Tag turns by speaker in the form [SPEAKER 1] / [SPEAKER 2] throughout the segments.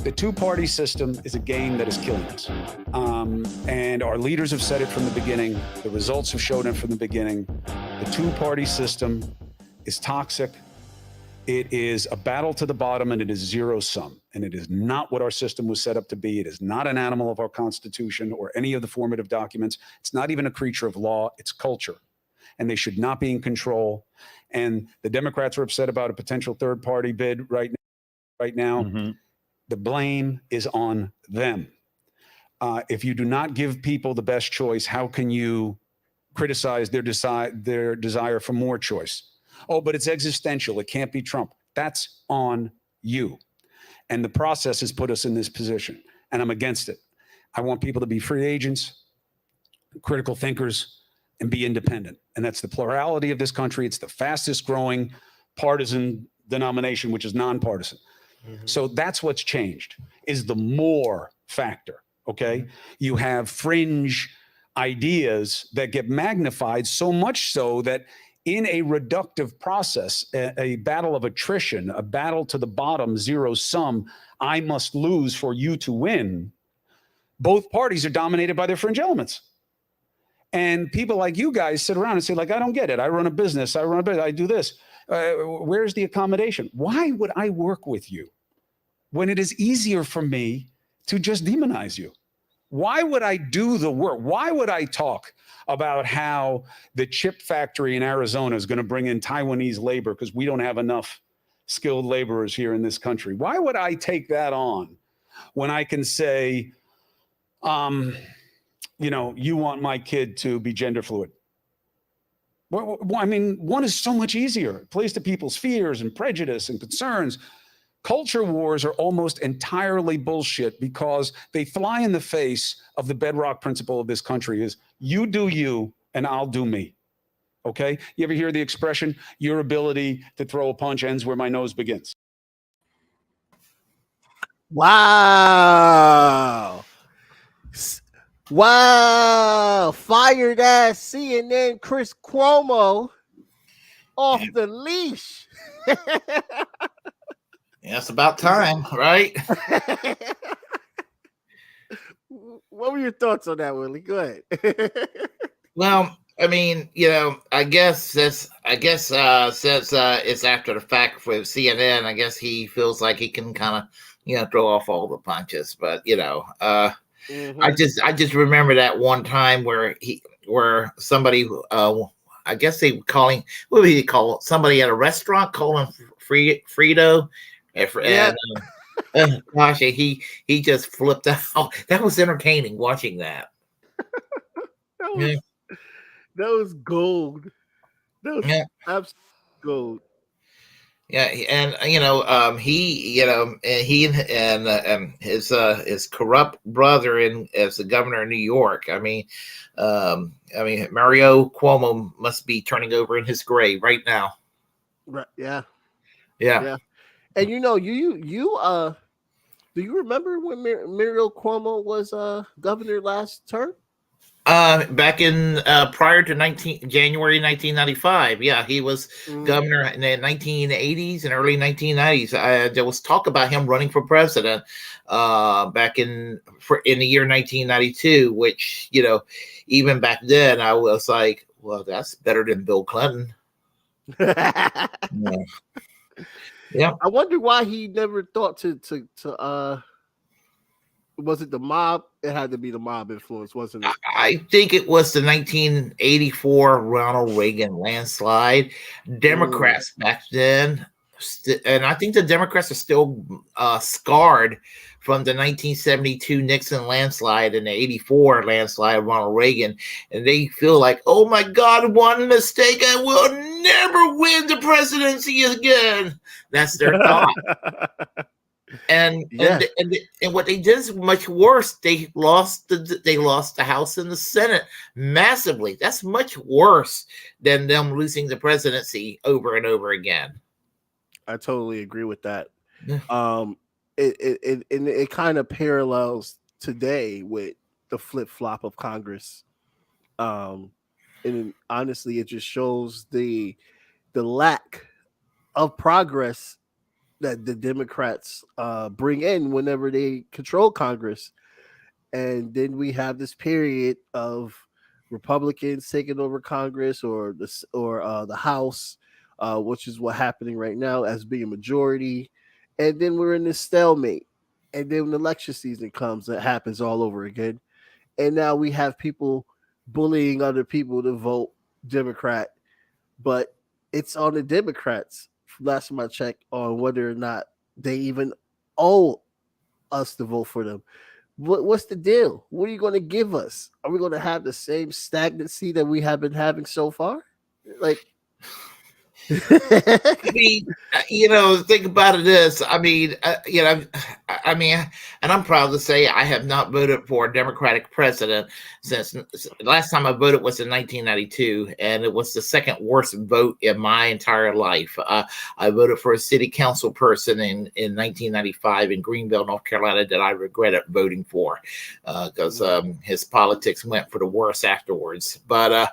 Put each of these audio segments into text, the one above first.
[SPEAKER 1] The two-party system is a game that is killing us. And our leaders have said it from the beginning. The results have shown it from the beginning. The two-party system is toxic. It is a battle to the bottom, and it is zero sum. And it is not what our system was set up to be. It is not an animal of our Constitution or any of the formative documents. It's not even a creature of law. It's culture. And they should not be in control. And the Democrats are upset about a potential third-party bid right now. Mm-hmm. The blame is on them. If you do not give people the best choice, how can you criticize their desire for more choice? Oh, but it's existential. It can't be Trump. That's on you. And the process has put us in this position, and I'm against it. I want people to be free agents, critical thinkers, and be independent. And that's the plurality of this country. It's the fastest growing partisan denomination, which is nonpartisan. Mm-hmm. So that's what's changed, is the more factor, okay? Mm-hmm. You have fringe ideas that get magnified, so much so that in a reductive process, a battle of attrition, a battle to the bottom, zero sum, I must lose for you to win, both parties are dominated by their fringe elements. And people like you guys sit around and say, like, I don't get it. I run a business. I do this. Where's the accommodation? Why would I work with you when it is easier for me to just demonize you? Why would I do the work? Why would I talk about how the chip factory in Arizona is going to bring in Taiwanese labor because we don't have enough skilled laborers here in this country? Why would I take that on when I can say, you want my kid to be gender fluid? Well, I mean, one is so much easier. It plays to people's fears and prejudice and concerns. Culture wars are almost entirely bullshit because they fly in the face of the bedrock principle of this country is you do you and I'll do me. Okay? You ever hear the expression, your ability to throw a punch ends where my nose begins?
[SPEAKER 2] Wow. Wow. Fired ass CNN Chris Cuomo off the leash.
[SPEAKER 3] Yeah, it's about time, right?
[SPEAKER 2] What were your thoughts on that, Willie? Go ahead.
[SPEAKER 3] Well, I mean, I guess since it's after the fact for CNN, I guess he feels like he can kind of, throw off all the punches. But mm-hmm. I just remember that one time where somebody, I guess they were calling, what would he call somebody at a restaurant calling Frito. And gosh, he just flipped out. That was entertaining watching that.
[SPEAKER 2] That was gold. That was absolute gold.
[SPEAKER 3] Yeah, and his corrupt brother as the governor of New York. I mean, Mario Cuomo must be turning over in his grave right now.
[SPEAKER 2] Right. Yeah.
[SPEAKER 3] Yeah.
[SPEAKER 2] And you do you remember when Mario Cuomo was governor last term?
[SPEAKER 3] Back in prior to January 1995. Yeah, he was governor in the 1980s and early 1990s. There was talk about him running for president back in the year 1992, which, even back then I was like, well, that's better than Bill Clinton. Yeah.
[SPEAKER 2] I wonder why he never thought to was it the mob? It had to be the mob influence, wasn't it?
[SPEAKER 3] I think it was the 1984 Ronald Reagan landslide. Democrats back then, and I think the Democrats are still scarred from the 1972 Nixon landslide and the 84 landslide of Ronald Reagan. And they feel like, oh my God, one mistake, I will never win the presidency again. That's their thought. And what they did is much worse. They lost the House and the Senate massively. That's much worse than them losing the presidency over and over again.
[SPEAKER 2] I totally agree with that. It kind of parallels today with the flip flop of Congress. And honestly, it just shows the lack of progress that the Democrats bring in whenever they control Congress. And then we have this period of Republicans taking over Congress or the House, which is what happening right now as being majority. And then we're in this stalemate. And then when election season comes, it happens all over again. And now we have people bullying other people to vote Democrat, but it's on the Democrats, last time I checked, on whether or not they even owe us to vote for them. What's the deal? What are you going to give us? Are we going to have the same stagnancy that we have been having so far? Like,
[SPEAKER 3] I mean, think about it this. I mean, and I'm proud to say I have not voted for a Democratic president since the last time I voted was in 1992, and it was the second worst vote in my entire life. I voted for a city council person in 1995 in Greenville, North Carolina, that I regretted voting for because his politics went for the worse afterwards. But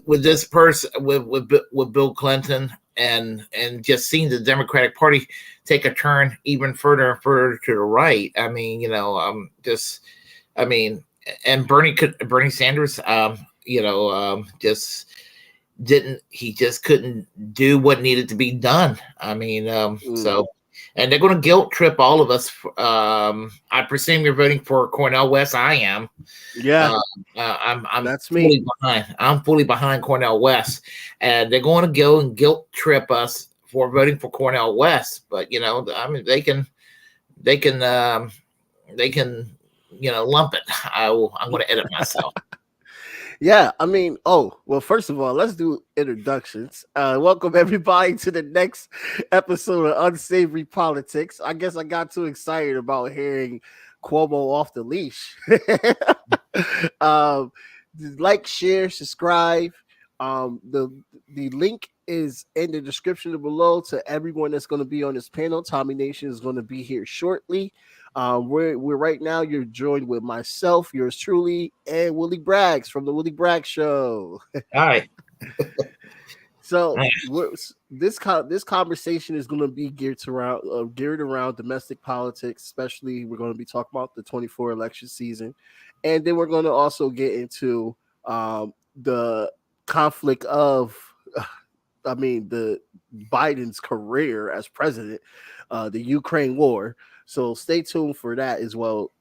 [SPEAKER 3] with this person, with Bill Clinton, and just seeing the Democratic Party take a turn even further and further to the right. I mean, and Bernie Sanders, just couldn't do what needed to be done. I mean, so. And they're going to guilt trip all of us. I presume you're voting for Cornel West. I am.
[SPEAKER 2] Yeah,
[SPEAKER 3] I'm
[SPEAKER 2] that's
[SPEAKER 3] fully
[SPEAKER 2] me.
[SPEAKER 3] behind. I'm fully behind Cornel West, and they're going to go and guilt trip us for voting for Cornel West. But I mean, they can lump it. I'm going to edit myself.
[SPEAKER 2] Yeah, I mean, first of all, let's do introductions. Welcome everybody to the next episode of Unsavory Politics. I guess I got too excited about hearing Cuomo off the leash. Like, share, subscribe. The link is in the description below to everyone that's going to be on this panel. Tommy Nation is going to be here shortly. We're right now. You're joined with myself, yours truly, and Willie Braggs from the Willie Bragg Show.
[SPEAKER 3] All right.
[SPEAKER 2] So this conversation is going to be geared around domestic politics. Especially, we're going to be talking about the 24 election season, and then we're going to also get into the conflict of, the Biden's career as president, the Ukraine war. So stay tuned for that as well.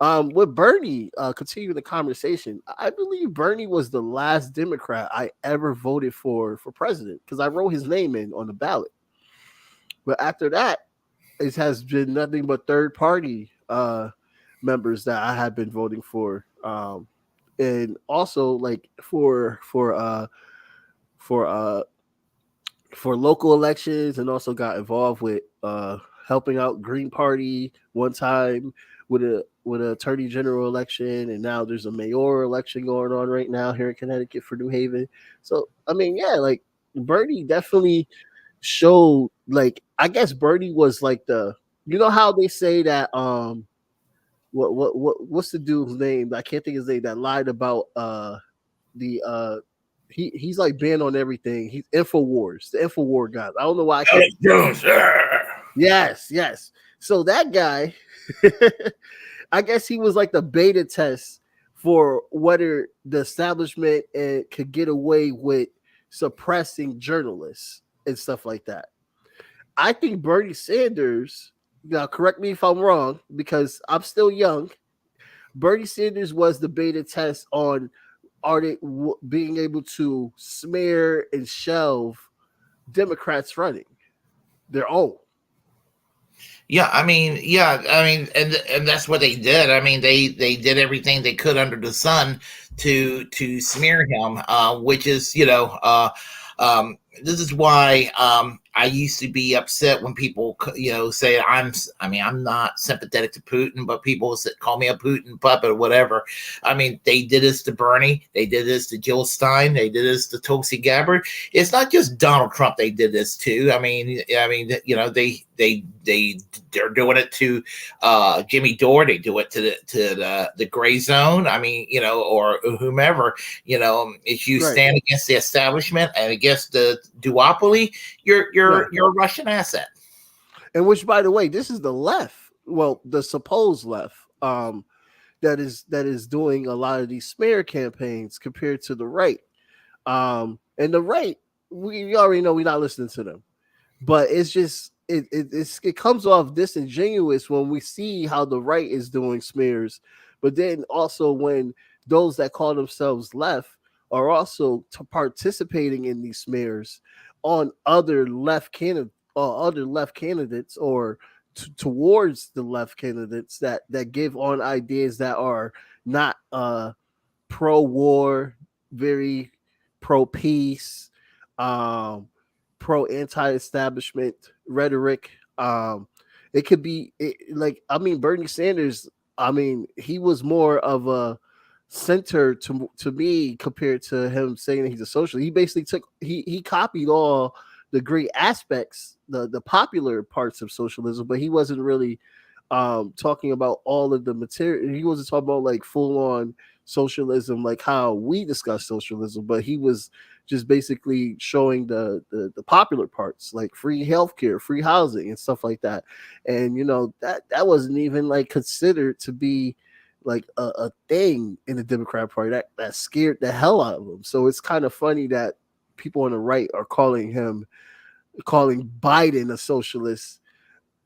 [SPEAKER 2] With Bernie, continuing the conversation, I believe Bernie was the last Democrat I ever voted for president because I wrote his name in on the ballot. But after that, it has been nothing but third party members that I have been voting for, and also like for local elections, and also got involved with helping out Green Party one time with an attorney general election, and now there's a mayoral election going on right now here in Connecticut for New Haven. So I mean, yeah, like Bernie definitely showed, like, I guess Bernie was like how they say that what's the dude's name? I can't think of his name that lied about he's like banned on everything. He's InfoWars, the InfoWar guy. I don't know why I can't. Yes. So that guy, I guess he was like the beta test for whether the establishment could get away with suppressing journalists and stuff like that. I think Bernie Sanders, now correct me if I'm wrong because I'm still young, Bernie Sanders was the beta test on are they being able to smear and shelve Democrats running their own.
[SPEAKER 3] And that's what they did. I mean, they did everything they could under the sun to smear him, which is, this is why I used to be upset when people, say I'm not sympathetic to Putin, but people call me a Putin puppet or whatever. I mean, they did this to Bernie. They did this to Jill Stein. They did this to Tulsi Gabbard. It's not just Donald Trump they did this to. They're doing it to Jimmy Dore. They do it to the gray zone. I mean, or whomever. If you stand against the establishment and against the duopoly, you're a Russian asset.
[SPEAKER 2] And which, by the way, this is the left. Well, the supposed left. That is doing a lot of these smear campaigns compared to the right. And the right, we already know we're not listening to them. But it's just it comes off disingenuous when we see how the right is doing smears, but then also when those that call themselves left are also participating in these smears on other left candidates or towards the left candidates that give on ideas that are not pro-war, very pro-peace, pro-anti-establishment rhetoric. It could be Bernie Sanders. I mean, he was more of a center to me compared to him saying that he's a socialist. He basically he copied all the great aspects, the popular parts of socialism, but he wasn't really talking about all of the material. He wasn't talking about like full on socialism, like how we discuss socialism, but he was just basically showing the popular parts, like free healthcare, free housing, and stuff like that. And that wasn't even like considered to be like a thing in the Democrat Party. That scared the hell out of him. So it's kind of funny that people on the right are calling Biden a socialist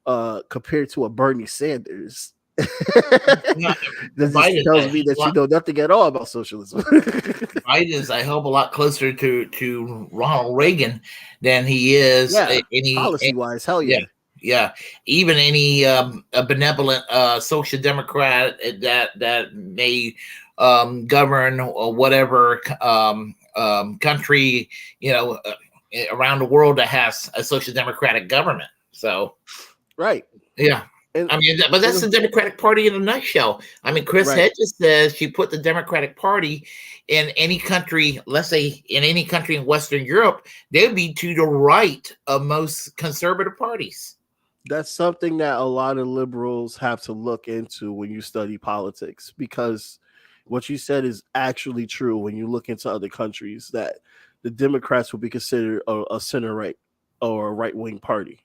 [SPEAKER 2] compared to a Bernie Sanders. This tells me that you know nothing at all about socialism.
[SPEAKER 3] Biden is, I hope, a lot closer to Ronald Reagan than he is
[SPEAKER 2] policy-wise. Hell yeah.
[SPEAKER 3] Yeah, even any a benevolent social democrat that may govern or whatever country around the world that has a social democratic government. So,
[SPEAKER 2] right,
[SPEAKER 3] yeah. And, but that's the Democratic Party in a nutshell. I mean, Chris Hedges says she put the Democratic Party in any country, let's say in any country in Western Europe, they'd be to the right of most conservative parties.
[SPEAKER 2] That's something that a lot of liberals have to look into when you study politics, because what you said is actually true when you look into other countries, that the Democrats will be considered a center right or a right wing party.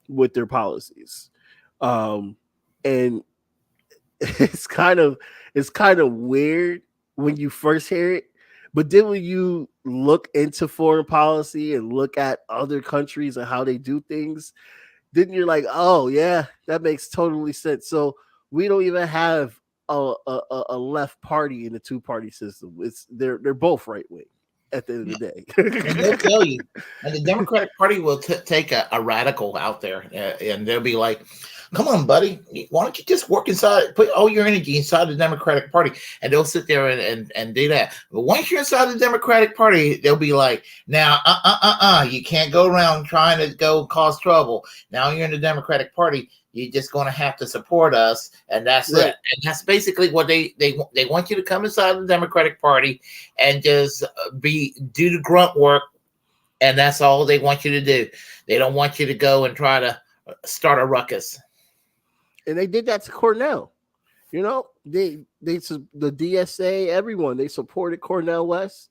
[SPEAKER 2] With their policies, and it's kind of weird when you first hear it, but then when you look into foreign policy and look at other countries and how they do things, then you're like, oh yeah, that makes totally sense. So we don't even have a left party in the two-party system. They're both right wing at the end of the day.
[SPEAKER 3] And they'll tell you, and the Democratic Party will take a radical out there, and they'll be like, come on, buddy, why don't you just work inside, put all your energy inside the Democratic Party? And they'll sit there and do that. But once you're inside the Democratic Party, they'll be like, now, you can't go around trying to go cause trouble. Now you're in the Democratic Party. You're just going to have to support us, and that's it. And that's basically what they want you to come inside the Democratic Party and just do the grunt work, and that's all they want you to do. They don't want you to go and try to start a ruckus.
[SPEAKER 2] And they did that to Cornell. The DSA, everyone, they supported Cornel West.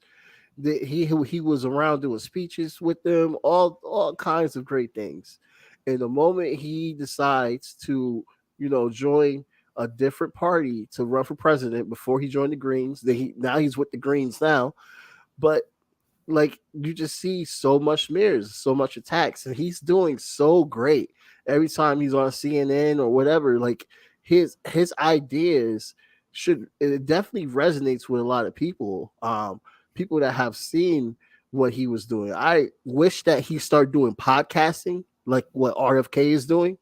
[SPEAKER 2] He was around doing speeches with them, all kinds of great things. And the moment he decides to, join a different party to run for president before he joined the Greens, now he's with the Greens now. But like, you just see so much smears, so much attacks, and he's doing so great. Every time he's on CNN or whatever, like his ideas it definitely resonates with a lot of people. People that have seen what he was doing. I wish that he started doing podcasting like what RFK is doing,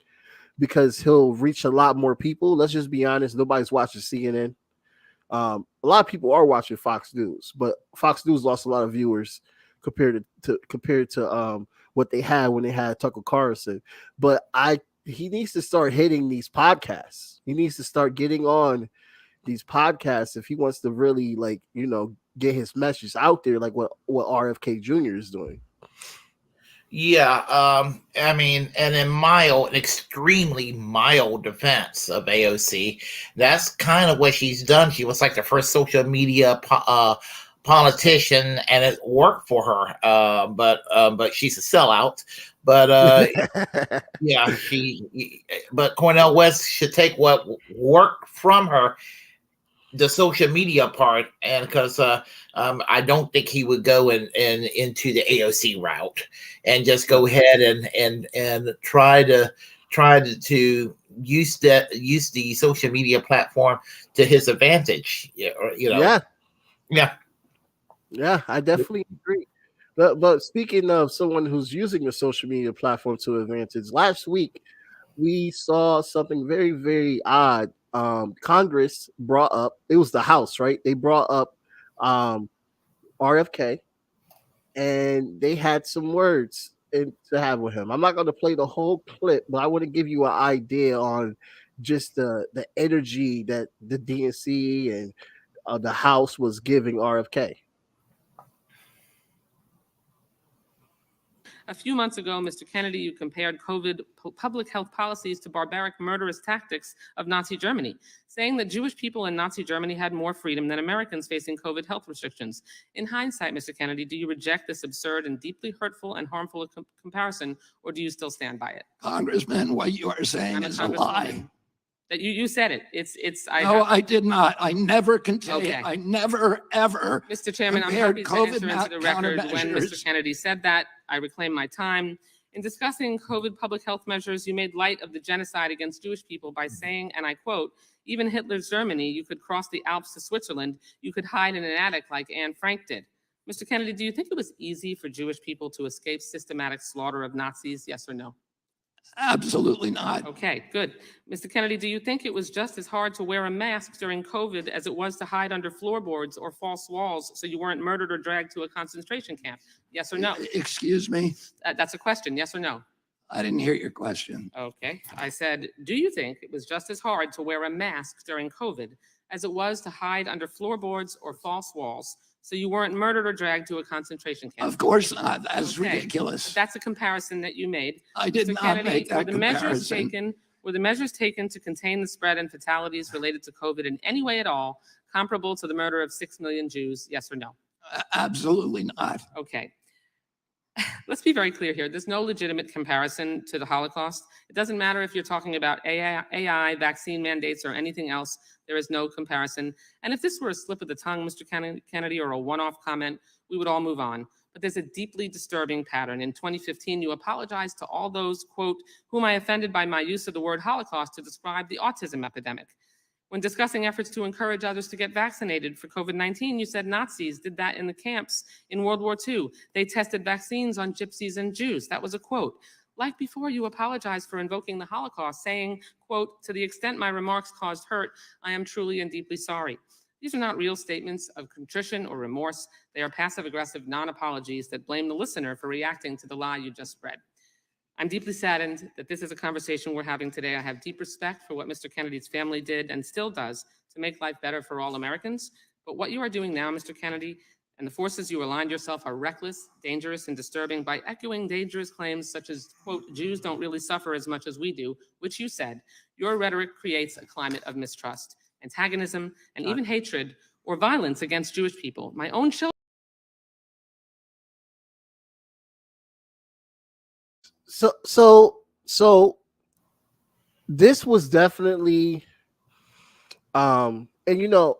[SPEAKER 2] because he'll reach a lot more people. Let's just be honest, nobody's watching CNN. A lot of people are watching Fox News, but Fox News lost a lot of viewers compared to what they had when they had Tucker Carlson. But he needs to start hitting these podcasts. He needs to start getting on these podcasts if he wants to really get his message out there, like what RFK Jr. is doing.
[SPEAKER 3] Yeah, and in an extremely mild defense of AOC, that's kind of what she's done. She was like the first social media politician, and it worked for her. But she's a sellout. But yeah, but Cornel West should take what worked from her, the social media part, and because I don't think he would go into the AOC route and just go ahead and try to use the social media platform to his advantage.
[SPEAKER 2] Yeah, I definitely agree. But speaking of someone who's using a social media platform to advantage, last week we saw something very, very odd. Congress brought up, it was the House, right? They brought up RFK, and they had some words to have with him. I'm not going to play the whole clip, but I want to give you an idea on just the energy that the DNC and the House was giving RFK.
[SPEAKER 4] A few months ago, Mr. Kennedy, you compared COVID public health policies to barbaric, murderous tactics of Nazi Germany, saying that Jewish people in Nazi Germany had more freedom than Americans facing COVID health restrictions. In hindsight, Mr. Kennedy, do you reject this absurd and deeply hurtful and harmful comparison, or do you still stand by it?
[SPEAKER 5] Congressman, what you are saying is a lie.
[SPEAKER 4] That you said it.
[SPEAKER 5] I did not. I never
[SPEAKER 4] Okay.
[SPEAKER 5] I never ever.
[SPEAKER 4] Mr. Chairman, I'm happy to enter into the record when Mr. Kennedy said that. I reclaim my time. In discussing COVID public health measures, you made light of the genocide against Jewish people by saying, and I quote, "Even Hitler's Germany, you could cross the Alps to Switzerland, you could hide in an attic like Anne Frank did." Mr. Kennedy, do you think it was easy for Jewish people to escape systematic slaughter of Nazis, yes or no?
[SPEAKER 5] Absolutely not.
[SPEAKER 4] Okay, good. Mr. Kennedy, do you think it was just as hard to wear a mask during COVID as it was to hide under floorboards or false walls so you weren't murdered or dragged to a concentration camp? Yes or no?
[SPEAKER 5] Excuse me?
[SPEAKER 4] That's a question, yes or no?
[SPEAKER 5] I didn't hear your question.
[SPEAKER 4] Okay, I said, do you think it was just as hard to wear a mask during COVID as it was to hide under floorboards or false walls so you weren't murdered or dragged to a concentration camp?
[SPEAKER 5] Of course not. That's
[SPEAKER 4] Okay,
[SPEAKER 5] ridiculous.
[SPEAKER 4] that's a comparison that you made.
[SPEAKER 5] I did
[SPEAKER 4] Mr.
[SPEAKER 5] not
[SPEAKER 4] Kennedy,
[SPEAKER 5] make that comparison.
[SPEAKER 4] were the measures taken to contain the spread and fatalities related to COVID in any way at all comparable to the murder of 6 million Jews, yes or no?
[SPEAKER 5] Absolutely not.
[SPEAKER 4] Okay. Let's be very clear here. There's no legitimate comparison to the Holocaust. It doesn't matter if you're talking about AI, vaccine mandates, or anything else. There is no comparison. And if this were a slip of the tongue, Mr. Kennedy, or a one-off comment, we would all move on. But there's a deeply disturbing pattern. In 2015, you apologized to all those, quote, whom I offended by my use of the word Holocaust to describe the autism epidemic. When discussing efforts to encourage others to get vaccinated for COVID-19, you said Nazis did that in the camps in World War II. They tested vaccines on gypsies and Jews. That was a quote. Like before, you apologized for invoking the Holocaust, saying, quote, to the extent my remarks caused hurt, I am truly and deeply sorry. These are not real statements of contrition or remorse. They are passive-aggressive non-apologies that blame the listener for reacting to the lie you just spread. I'm deeply saddened that this is a conversation we're having today. I have deep respect for what Mr. Kennedy's family did and still does to make life better for all Americans. But what you are doing now, Mr. Kennedy, and the forces you aligned yourself are reckless, dangerous, and disturbing by echoing dangerous claims such as, quote, Jews don't really suffer as much as we do, which you said. Your rhetoric creates a climate of mistrust, antagonism, and even hatred or violence against Jewish people. My own children.
[SPEAKER 2] So this was definitely and you know,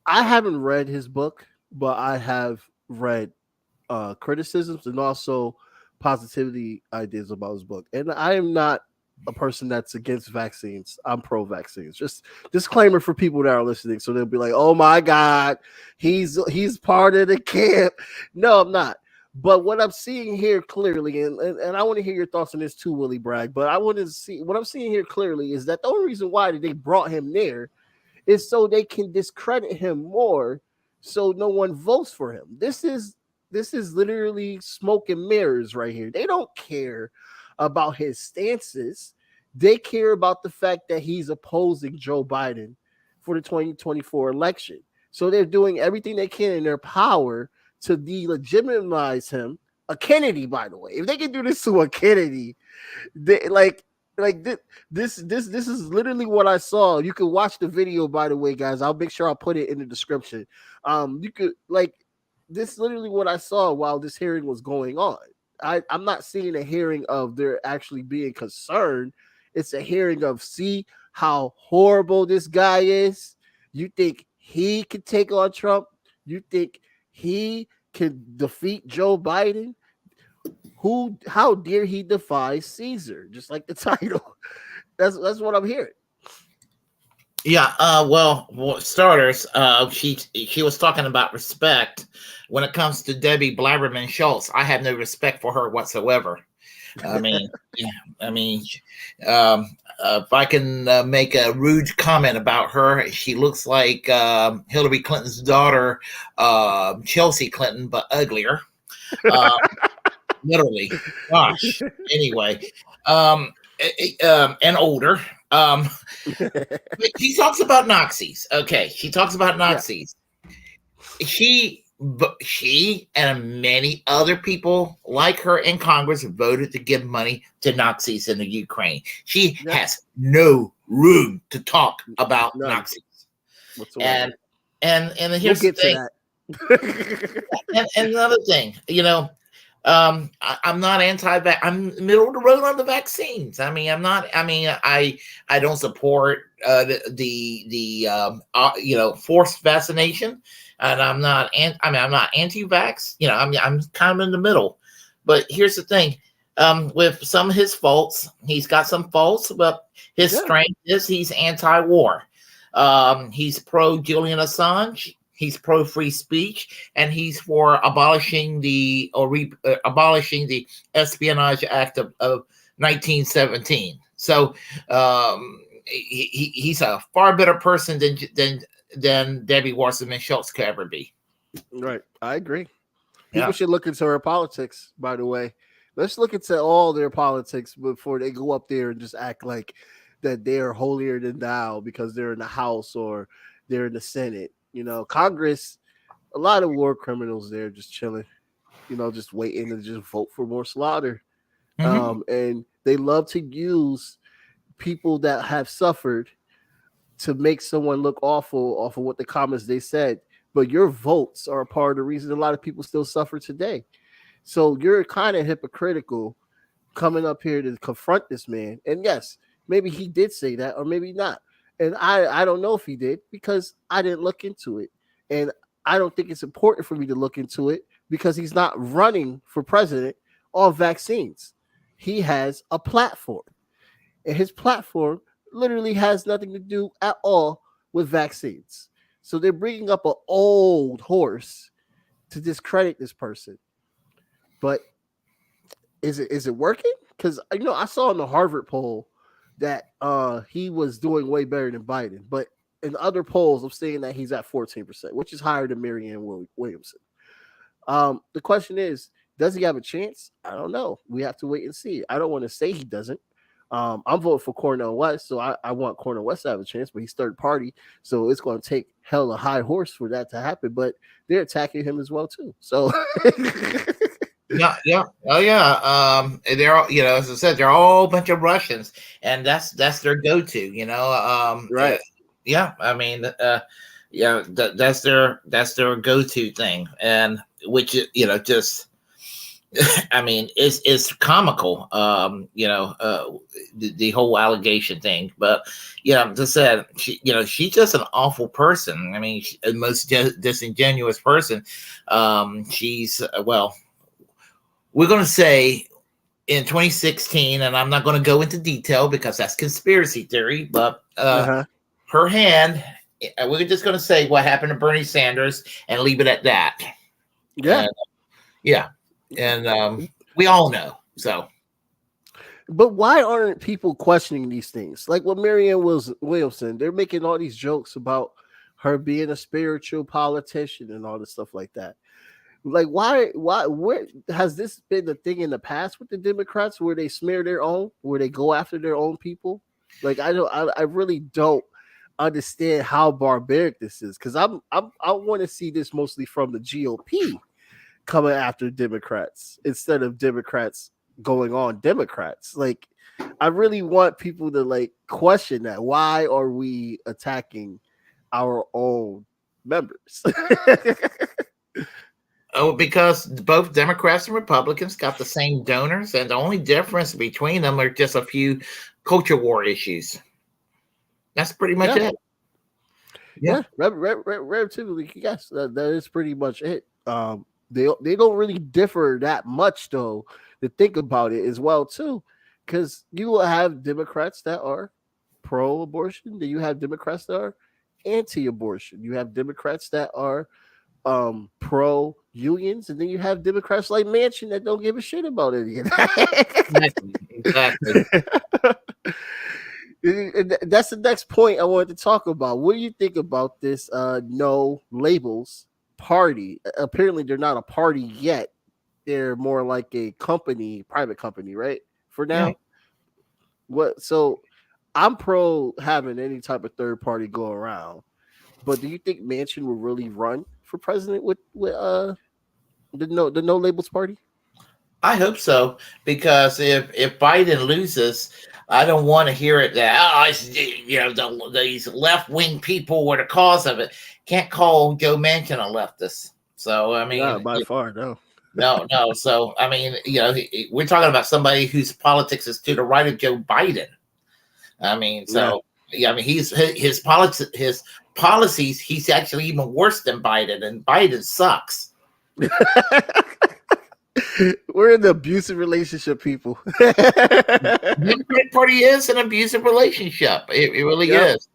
[SPEAKER 2] I haven't read his book, but I have read criticisms and also positivity ideas about his book. And I am not a person that's against vaccines. I'm pro vaccines. Just disclaimer for people that are listening, so they'll be like, "Oh my God, he's part of the camp." No, I'm not. But what I'm seeing here clearly, and I want to hear your thoughts on this too, Willie Bragg. But I want to see what I'm seeing here clearly is that the only reason why they brought him there is so they can discredit him more, so no one votes for him. This is literally smoke and mirrors right here. They don't care about his stances. They care about the fact that he's opposing Joe Biden for the 2024 election. So they're doing everything they can in their power to delegitimize him. A Kennedy, by the way. If they can do this to a Kennedy, they this is literally what I saw. You can watch the video, by the way, guys. I'll make sure I'll put it in the description. You could this is literally what I saw while this hearing was going on. I'm not seeing a hearing of there actually being concerned. It's a hearing of see how horrible this guy is. You think he could take on Trump? You think he can defeat Joe Biden? How dare he defy Caesar? Just like the title. That's what I'm hearing.
[SPEAKER 3] Yeah, well, starters, she was talking about respect. When it comes to Debbie Bleiberman Schultz, I have no respect for her whatsoever. I mean, yeah, I mean, if I can make a rude comment about her, she looks like Hillary Clinton's daughter, Chelsea Clinton, but uglier. Literally, gosh. Anyway, and older. She talks about Nazis. Okay, she talks about Nazis. Yeah. She and many other people like her in Congress voted to give money to Nazis in the Ukraine. She has no room to talk about Nazis. And here's the thing. And another thing, you know, I'm not anti-vax. I'm middle of the road on the vaccines. I mean, I'm not. I mean, I don't support forced vaccination, and I'm not. I'm not anti-vax. You know, I'm kind of in the middle. But here's the thing: with some of his faults, he's got some faults, but his strength is he's anti-war. He's pro Julian Assange. He's pro free speech, and he's for abolishing the Espionage Act of 1917. So he's a far better person than Debbie Wasserman Schultz could ever be.
[SPEAKER 2] Right, I agree. People should look into her politics. By the way, let's look into all their politics before they go up there and just act like that they are holier than thou because they're in the House or they're in the Senate. You know, Congress, a lot of war criminals there just chilling, you know, just waiting to just vote for more slaughter. Mm-hmm. And they love to use people that have suffered to make someone look awful off of what the comments they said. But your votes are a part of the reason a lot of people still suffer today. So you're kind of hypocritical coming up here to confront this man. And yes, maybe he did say that or maybe not. And I don't know if he did because I didn't look into it. And I don't think it's important for me to look into it because he's not running for president on vaccines. He has a platform. And his platform literally has nothing to do at all with vaccines. So they're bringing up an old horse to discredit this person. But is it working? Because, you know, I saw in the Harvard poll that he was doing way better than Biden. But in other polls, I'm saying that he's at 14%, which is higher than Marianne Williamson. The question is, does he have a chance? I don't know. We have to wait and see. I don't want to say he doesn't. I'm voting for Cornel West, so I want Cornel West to have a chance, but he's third party, so it's going to take hell a high horse for that to happen. But they're attacking him as well too. So
[SPEAKER 3] yeah, oh yeah. They're all, you know, as I said, they're all a bunch of Russians, and that's their go-to. You know,
[SPEAKER 2] right?
[SPEAKER 3] Yeah, I mean, that's their go-to thing, and which, you know, just. I mean, it's comical, you know, the whole allegation thing. But, you know, as I said, she's just an awful person. I mean, the most disingenuous person. She's, well, we're going to say in 2016, and I'm not going to go into detail because that's conspiracy theory, but her hand, we're just going to say what happened to Bernie Sanders and leave it at that.
[SPEAKER 2] Yeah.
[SPEAKER 3] And, yeah. And we all know. So,
[SPEAKER 2] but why aren't people questioning these things? Like with Marianne Williamson, they're making all these jokes about her being a spiritual politician and all this stuff like that. Like, why, where has this been the thing in the past with the Democrats where they smear their own, where they go after their own people? Like, I really don't understand how barbaric this is because I want to see this mostly from the GOP. Coming after Democrats instead of Democrats going on Democrats. Like, I really want people to like question that. Why are we attacking our own members?
[SPEAKER 3] Oh, because both Democrats and Republicans got the same donors, and the only difference between them are just a few culture war issues. That's pretty much it.
[SPEAKER 2] Yeah, relatively, yes, that is pretty much it. They don't really differ that much though. To think about it as well too, because you will have Democrats that are pro-abortion, then you have Democrats that are anti-abortion. You have Democrats that are pro-unions, and then you have Democrats like Manchin that don't give a shit about any of that.
[SPEAKER 3] Exactly.
[SPEAKER 2] That's the next point I wanted to talk about. What do you think about this no labels party? Apparently they're not a party yet. They're more like a company, private company, right? For now.
[SPEAKER 3] Yeah.
[SPEAKER 2] What so I'm pro having any type of third party go around. But do you think Manchin will really run for president with the no labels party?
[SPEAKER 3] I hope so, because if Biden loses, I don't want to hear it that these left wing people were the cause of it. Can't call Joe Manchin a leftist. So I mean,
[SPEAKER 2] Not by far, no.
[SPEAKER 3] no. So I mean, we're talking about somebody whose politics is to the right of Joe Biden. I mean, so I mean, his policies. He's actually even worse than Biden, and Biden sucks.
[SPEAKER 2] We're in the abusive relationship, people.
[SPEAKER 3] The Democratic Party is an abusive relationship. It really is.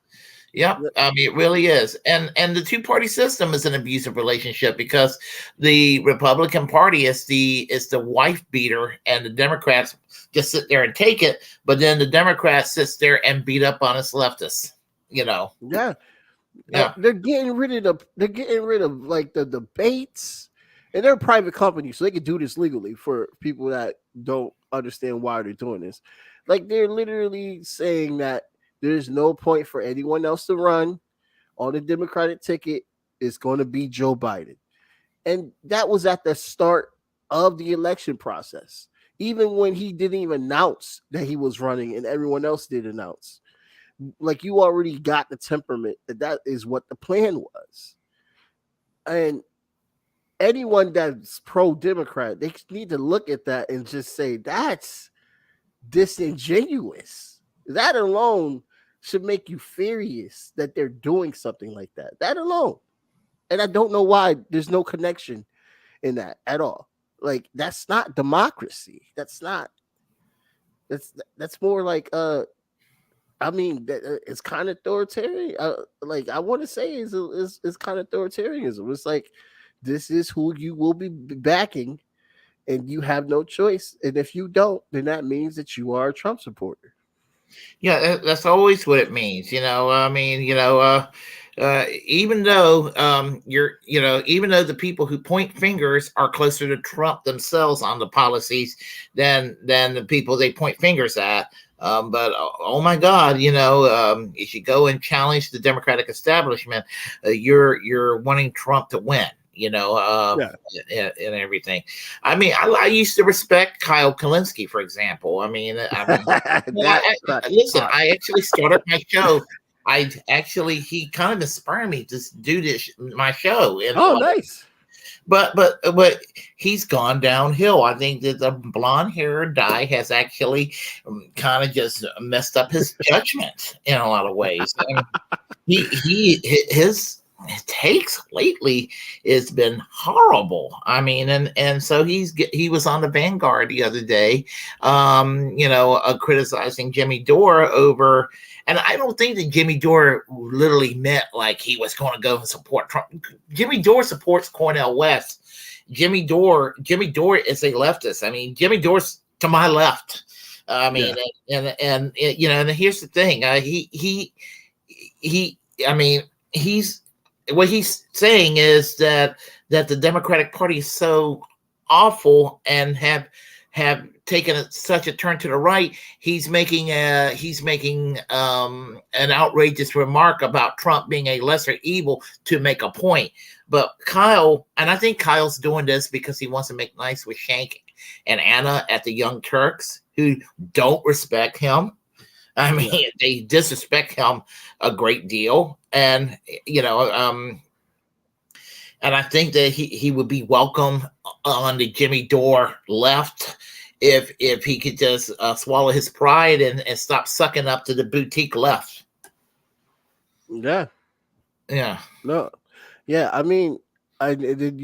[SPEAKER 3] Yep. I mean, it really is. And the two-party system is an abusive relationship, because the Republican Party is the wife beater, and the Democrats just sit there and take it. But then the Democrats sits there and beat up on us leftists.
[SPEAKER 2] Yeah.
[SPEAKER 3] Yeah.
[SPEAKER 2] They're getting rid of like the debates. And they're a private company, so they can do this legally for people that don't understand why they're doing this. Like, they're literally saying that there's no point for anyone else to run on the Democratic ticket. It's going to be Joe Biden. And that was at the start of the election process, even when he didn't even announce that he was running and everyone else did announce. Like, you already got the temperament that is what the plan was. And anyone that's pro-Democrat, they need to look at that and just say that's disingenuous. That alone should make you furious that they're doing something like that. That alone. And I don't know why there's no connection in that at all. Like, that's not democracy. That's more like it's kind of authoritarian. Like, I want to say is kind of authoritarianism. It's like, this is who you will be backing, and you have no choice. And if you don't, then that means that you are a Trump supporter.
[SPEAKER 3] Yeah, that's always what it means. I mean, even though even though the people who point fingers are closer to Trump themselves on the policies than the people they point fingers at. But oh my God, if you go and challenge the Democratic establishment, you're wanting Trump to win. And everything. I mean, I used to respect Kyle Kalinske, for example. Listen, I actually started my show. He kind of inspired me to do my show.
[SPEAKER 2] Nice.
[SPEAKER 3] But he's gone downhill. I think that the blonde hair dye has actually kind of just messed up his judgment in a lot of ways. His takes lately has been horrible. I mean, and so he was on the Vanguard the other day, criticizing Jimmy Dore over. And I don't think that Jimmy Dore literally meant like he was going to go and support Trump. Jimmy Dore supports Cornel West. Jimmy Dore is a leftist. I mean, Jimmy Dore's to my left. I mean, and here's the thing. What he's saying is that the Democratic Party is so awful and have taken such a turn to the right. He's making an outrageous remark about Trump being a lesser evil to make a point. But Kyle, and I think Kyle's doing this because he wants to make nice with Shank and Anna at the Young Turks, who don't respect him. I mean, they disrespect him a great deal. And, And I think that he would be welcome on the Jimmy Dore left if he could just swallow his pride and stop sucking up to the boutique left.
[SPEAKER 2] Yeah.
[SPEAKER 3] Yeah.
[SPEAKER 2] No. Yeah. I mean, I did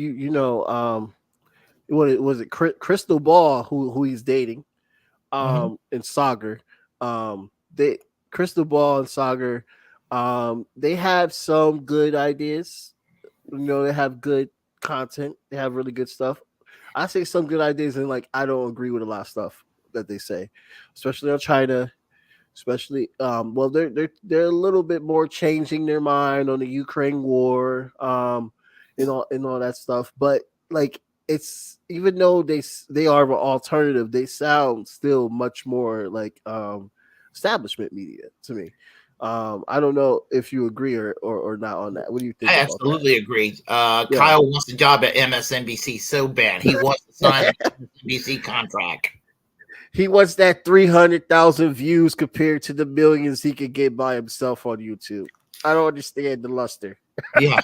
[SPEAKER 2] what was it? Crystal Ball, who he's dating, and Sagar. They Crystal Ball and Sagar, they have some good ideas. They have good content. They have really good stuff. I say some good ideas, and like I don't agree with a lot of stuff that they say, especially on China. Especially, well, they're a little bit more changing their mind on the Ukraine war, and all that stuff. But like, it's even though they are an alternative, they sound still much more like establishment media to me. I don't know if you agree or not on that. What do you think?
[SPEAKER 3] I
[SPEAKER 2] about
[SPEAKER 3] absolutely agree. Kyle wants a job at MSNBC so bad. He wants to sign an MSNBC contract.
[SPEAKER 2] He wants that 300,000 views compared to the millions he could get by himself on YouTube. I don't understand the luster.
[SPEAKER 3] Yeah.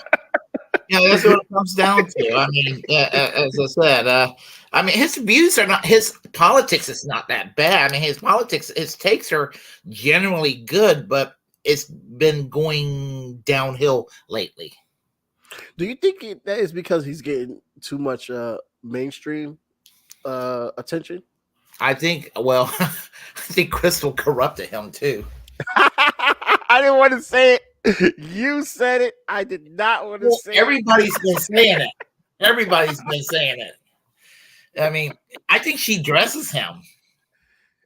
[SPEAKER 3] Yeah, that's what it comes down to. I mean, as I said, I mean, his views are not, his politics is not that bad. I mean, his takes are generally good, but it's been going downhill lately.
[SPEAKER 2] Do you think that is because he's getting too much mainstream attention?
[SPEAKER 3] I think, well, I think Crystal corrupted him too.
[SPEAKER 2] I didn't want to say it. You said it. I did not want to say
[SPEAKER 3] everybody's been saying it. Everybody's been saying it. I mean, I think she dresses him.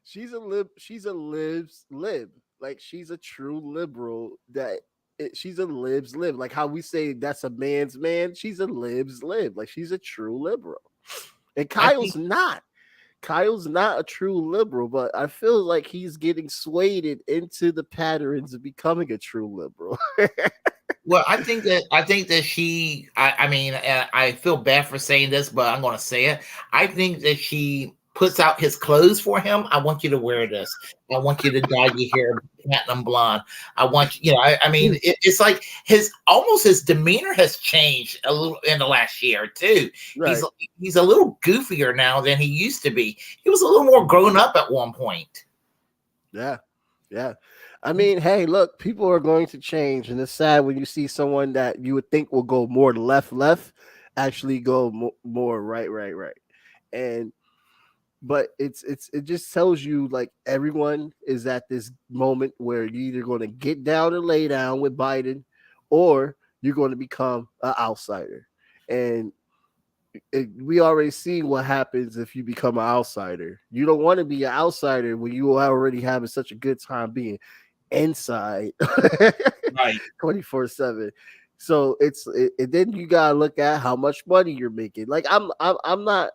[SPEAKER 2] She's a lib. She's a lib. Like she's a true liberal. She's a lib's lib. Like how we say that's a man's man. She's a lib's lib. Like she's a true liberal. And Kyle's not. Kyle's not a true liberal, but I feel like he's getting swayed into the patterns of becoming a true liberal.
[SPEAKER 3] Well, I think that she. I mean, I feel bad for saying this, but I'm going to say it. I think that she puts out his clothes for him. I want you to wear this. I want you to dye your hair platinum blonde. I want you know. I mean, it's like his demeanor has changed a little in the last year too. Right. He's a little goofier now than he used to be. He was a little more grown up at one point.
[SPEAKER 2] Yeah. I mean, hey, look, people are going to change, and it's sad when you see someone that you would think will go more left actually go more right. But it just tells you like everyone is at this moment where you're either going to get down and lay down with Biden, or you're going to become an outsider. And we already see what happens if you become an outsider. You don't want to be an outsider when you are already having such a good time being inside, right, 24/7. So then you gotta look at how much money you're making. Like I'm not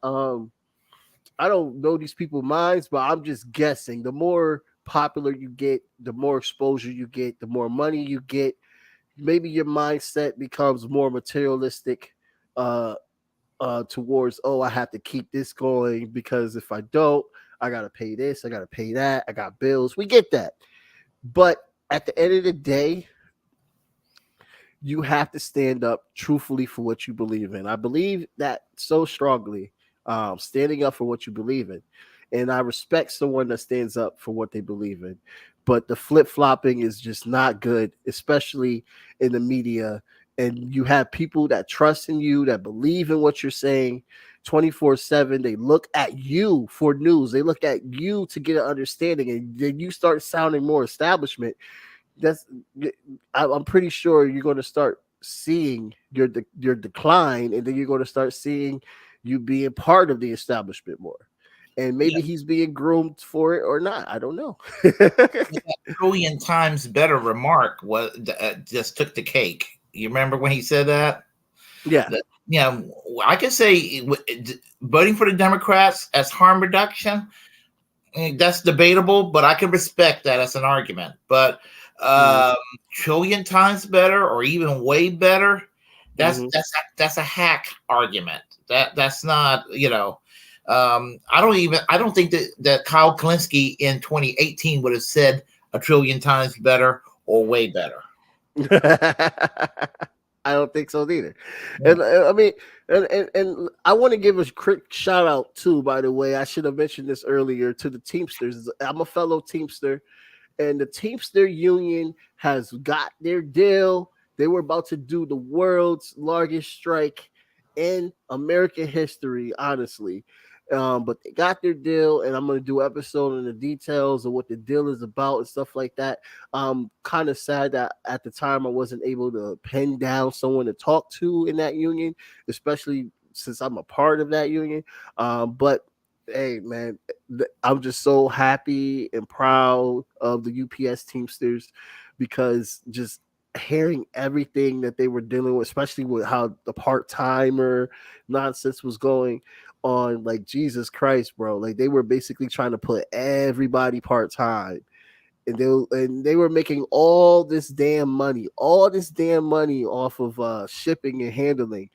[SPEAKER 2] I don't know these people's minds, but I'm just guessing. The more popular you get, the more exposure you get, the more money you get. Maybe your mindset becomes more materialistic towards, I have to keep this going because if I don't, I got to pay this, I got to pay that, I got bills. We get that. But at the end of the day, you have to stand up truthfully for what you believe in. I believe that so strongly. Standing up for what you believe in, and I respect someone that stands up for what they believe in, but the flip-flopping is just not good, especially in the media. And you have people that trust in you, that believe in what you're saying 24/7. They look at you for news, they look at you to get an understanding, and then you start sounding more establishment. I'm pretty sure you're going to start seeing your decline, and then you're going to start seeing you being part of the establishment more. And maybe he's being groomed for it or not. I don't know.
[SPEAKER 3] That trillion times better remark was just took the cake. You remember when he said that?
[SPEAKER 2] Yeah.
[SPEAKER 3] I can say voting for the Democrats as harm reduction, that's debatable, but I can respect that as an argument. But trillion times better or even way better, that's a hack argument. That's not, I don't think that Kyle Kalinske in 2018 would have said a trillion times better or way better.
[SPEAKER 2] I don't think so neither. And I mean, and I want to give a quick shout out too. By the way, I should have mentioned this earlier to the Teamsters. I'm a fellow Teamster, and the Teamster Union has got their deal. They were about to do the world's largest strike in American history, honestly. But they got their deal, and I'm going to do an episode on the details of what the deal is about and stuff like that. Kind of sad that at the time I wasn't able to pin down someone to talk to in that union, especially since I'm a part of that union. But hey, man, I'm just so happy and proud of the UPS Teamsters because just hearing everything that they were dealing with, especially with how the part-timer nonsense was going on, like Jesus Christ, bro. Like they were basically trying to put everybody part-time. And they were making all this damn money off of shipping and handling.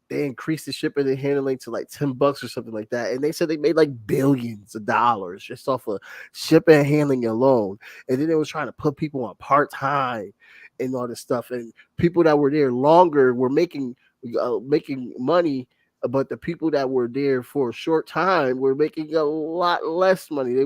[SPEAKER 2] They increased the shipping and handling to like $10 or something like that. And they said they made like billions of dollars just off of shipping and handling alone. And then they was trying to put people on part-time and all this stuff. And people that were there longer were making money, but the people that were there for a short time were making a lot less money. They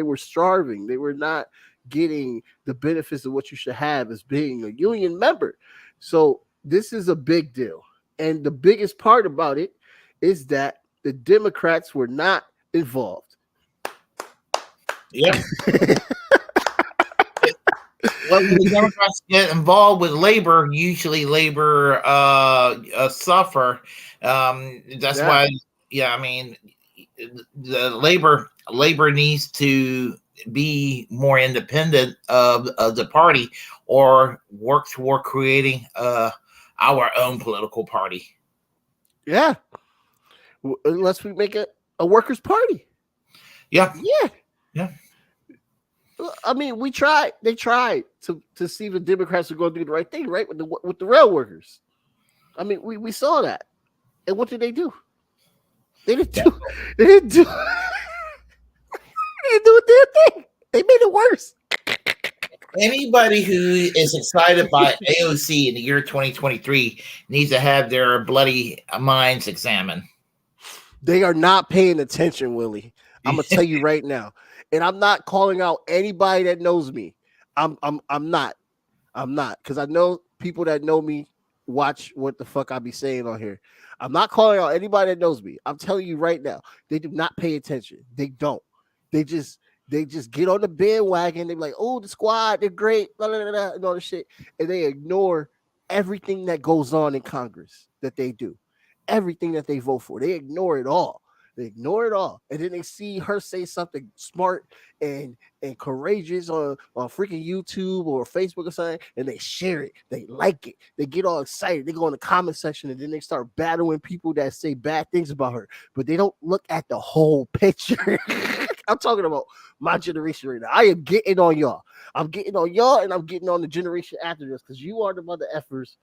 [SPEAKER 2] were starving. They were not getting the benefits of what you should have as being a union member. So this is a big deal. And the biggest part about it is that the Democrats were not involved.
[SPEAKER 3] Yeah. When the Democrats get involved with labor, usually labor suffer. That's why, I mean, the labor needs to be more independent of the party or work toward creating our own political party.
[SPEAKER 2] Yeah. Unless we make a workers' party.
[SPEAKER 3] Yeah.
[SPEAKER 2] Yeah.
[SPEAKER 3] Yeah.
[SPEAKER 2] I mean, they tried to see if the Democrats were going to do the right thing, right? With the rail workers. I mean, we saw that. And what did they do? They didn't do they didn't do their thing. They made it worse.
[SPEAKER 3] Anybody who is excited by AOC in the year 2023 needs to have their bloody minds examined.
[SPEAKER 2] They are not paying attention, Willie. I'm gonna tell you right now. And I'm not calling out anybody that knows me. I'm not, because I know people that know me watch what the fuck I be saying on here. I'm not calling out anybody that knows me. I'm telling you right now, they do not pay attention. They don't. They just get on the bandwagon. They're like, oh, the squad, they're great, blah, blah, blah, and all this shit. And they ignore everything that goes on in Congress that they do. Everything that they vote for. They ignore it all. They ignore it all. And then they see her say something smart and courageous on freaking YouTube or Facebook or something, and they share it. They like it. They get all excited. They go in the comment section, and then they start battling people that say bad things about her. But they don't look at the whole picture. I'm talking about my generation right now. I am getting on y'all. I'm getting on y'all, and I'm getting on the generation after this, because you are the mother effers.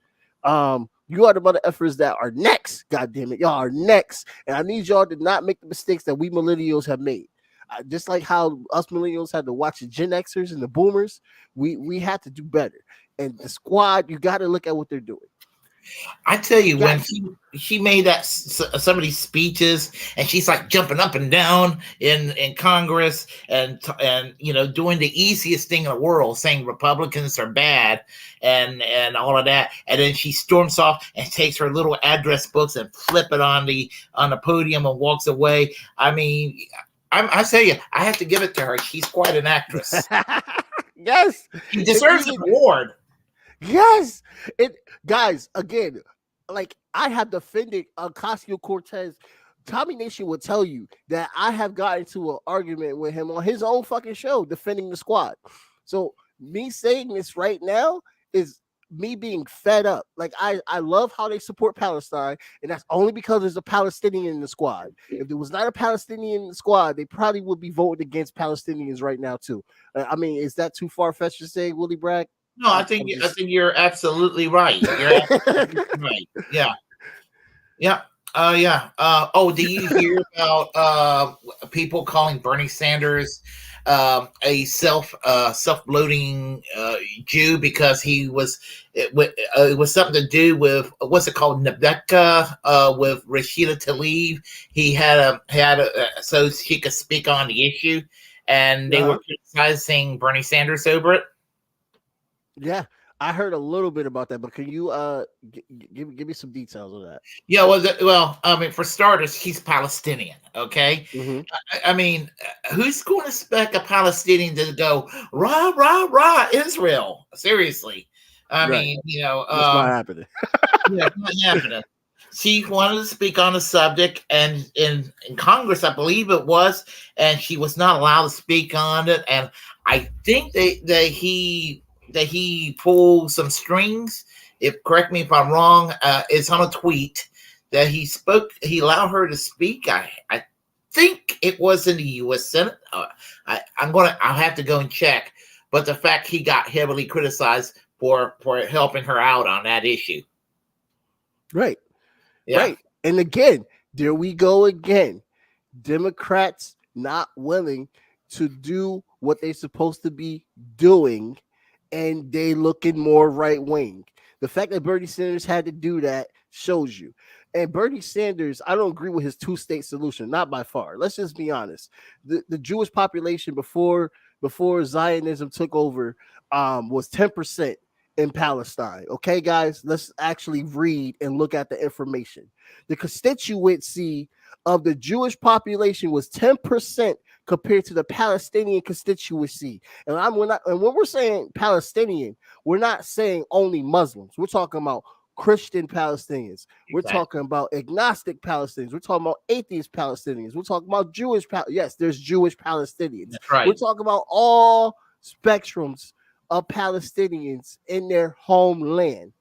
[SPEAKER 2] You are the mother effers that are next. God damn it, y'all are next, and I need y'all to not make the mistakes that we millennials have made. Just like how us millennials had to watch the Gen Xers and the Boomers, we had to do better. And the squad, you got to look at what they're doing.
[SPEAKER 3] I tell you, when she made that some of these speeches, and she's like jumping up and down in Congress, and doing the easiest thing in the world, saying Republicans are bad and all of that, and then she storms off and takes her little address books and flip it on the podium and walks away. I mean, I tell you, I have to give it to her. She's quite an actress.
[SPEAKER 2] Yes,
[SPEAKER 3] she deserves an award.
[SPEAKER 2] Yes, guys, again, like I have defended Ocasio-Cortez. Tommy Nation will tell you that I have gotten into an argument with him on his own fucking show defending the squad. So me saying this right now is me being fed up. Like I love how they support Palestine, and that's only because there's a Palestinian in the squad. If there was not a Palestinian in the squad, they probably would be voting against Palestinians right now too. I mean, is that too far-fetched to say, Willie Bragg?
[SPEAKER 3] No, I think you're absolutely right. You're absolutely right. Yeah. Do you hear about people calling Bernie Sanders a self-bloating Jew because he was it was something to do with what's it called, Nebeka, with Rashida Tlaib. He had so she could speak on the issue, and they were criticizing Bernie Sanders over it.
[SPEAKER 2] Yeah, I heard a little bit about that, but can you give me some details of that?
[SPEAKER 3] Yeah, well, I mean, for starters, he's Palestinian. Okay, I mean, who's going to expect a Palestinian to go rah rah rah Israel? Seriously, I mean,
[SPEAKER 2] it's not happening.
[SPEAKER 3] Yeah, it's not happening. She wanted to speak on the subject, and in Congress, I believe it was, and she was not allowed to speak on it. And I think that he pulled some strings. Correct me if I'm wrong. It's on a tweet that he allowed her to speak. I think it was in the U.S. Senate. I'll have to go and check. But the fact he got heavily criticized for helping her out on that issue.
[SPEAKER 2] Right.
[SPEAKER 3] Yeah.
[SPEAKER 2] Right. And again, there we go again. Democrats not willing to do what they're supposed to be doing, and they looking more right wing. The fact that Bernie Sanders had to do that shows you. And Bernie Sanders, I don't agree with his two-state solution, not by far. Let's just be honest. The Jewish population before Zionism took over was 10% in Palestine. Okay, guys, let's actually read and look at the information. The constituency of the Jewish population was 10% compared to the Palestinian constituency. And when we're saying Palestinian, we're not saying only Muslims. We're talking about Christian Palestinians. We're talking about agnostic Palestinians. We're talking about atheist Palestinians. We're talking about Jewish. Yes, there's Jewish Palestinians.
[SPEAKER 3] That's right.
[SPEAKER 2] We're talking about all spectrums of Palestinians in their homeland.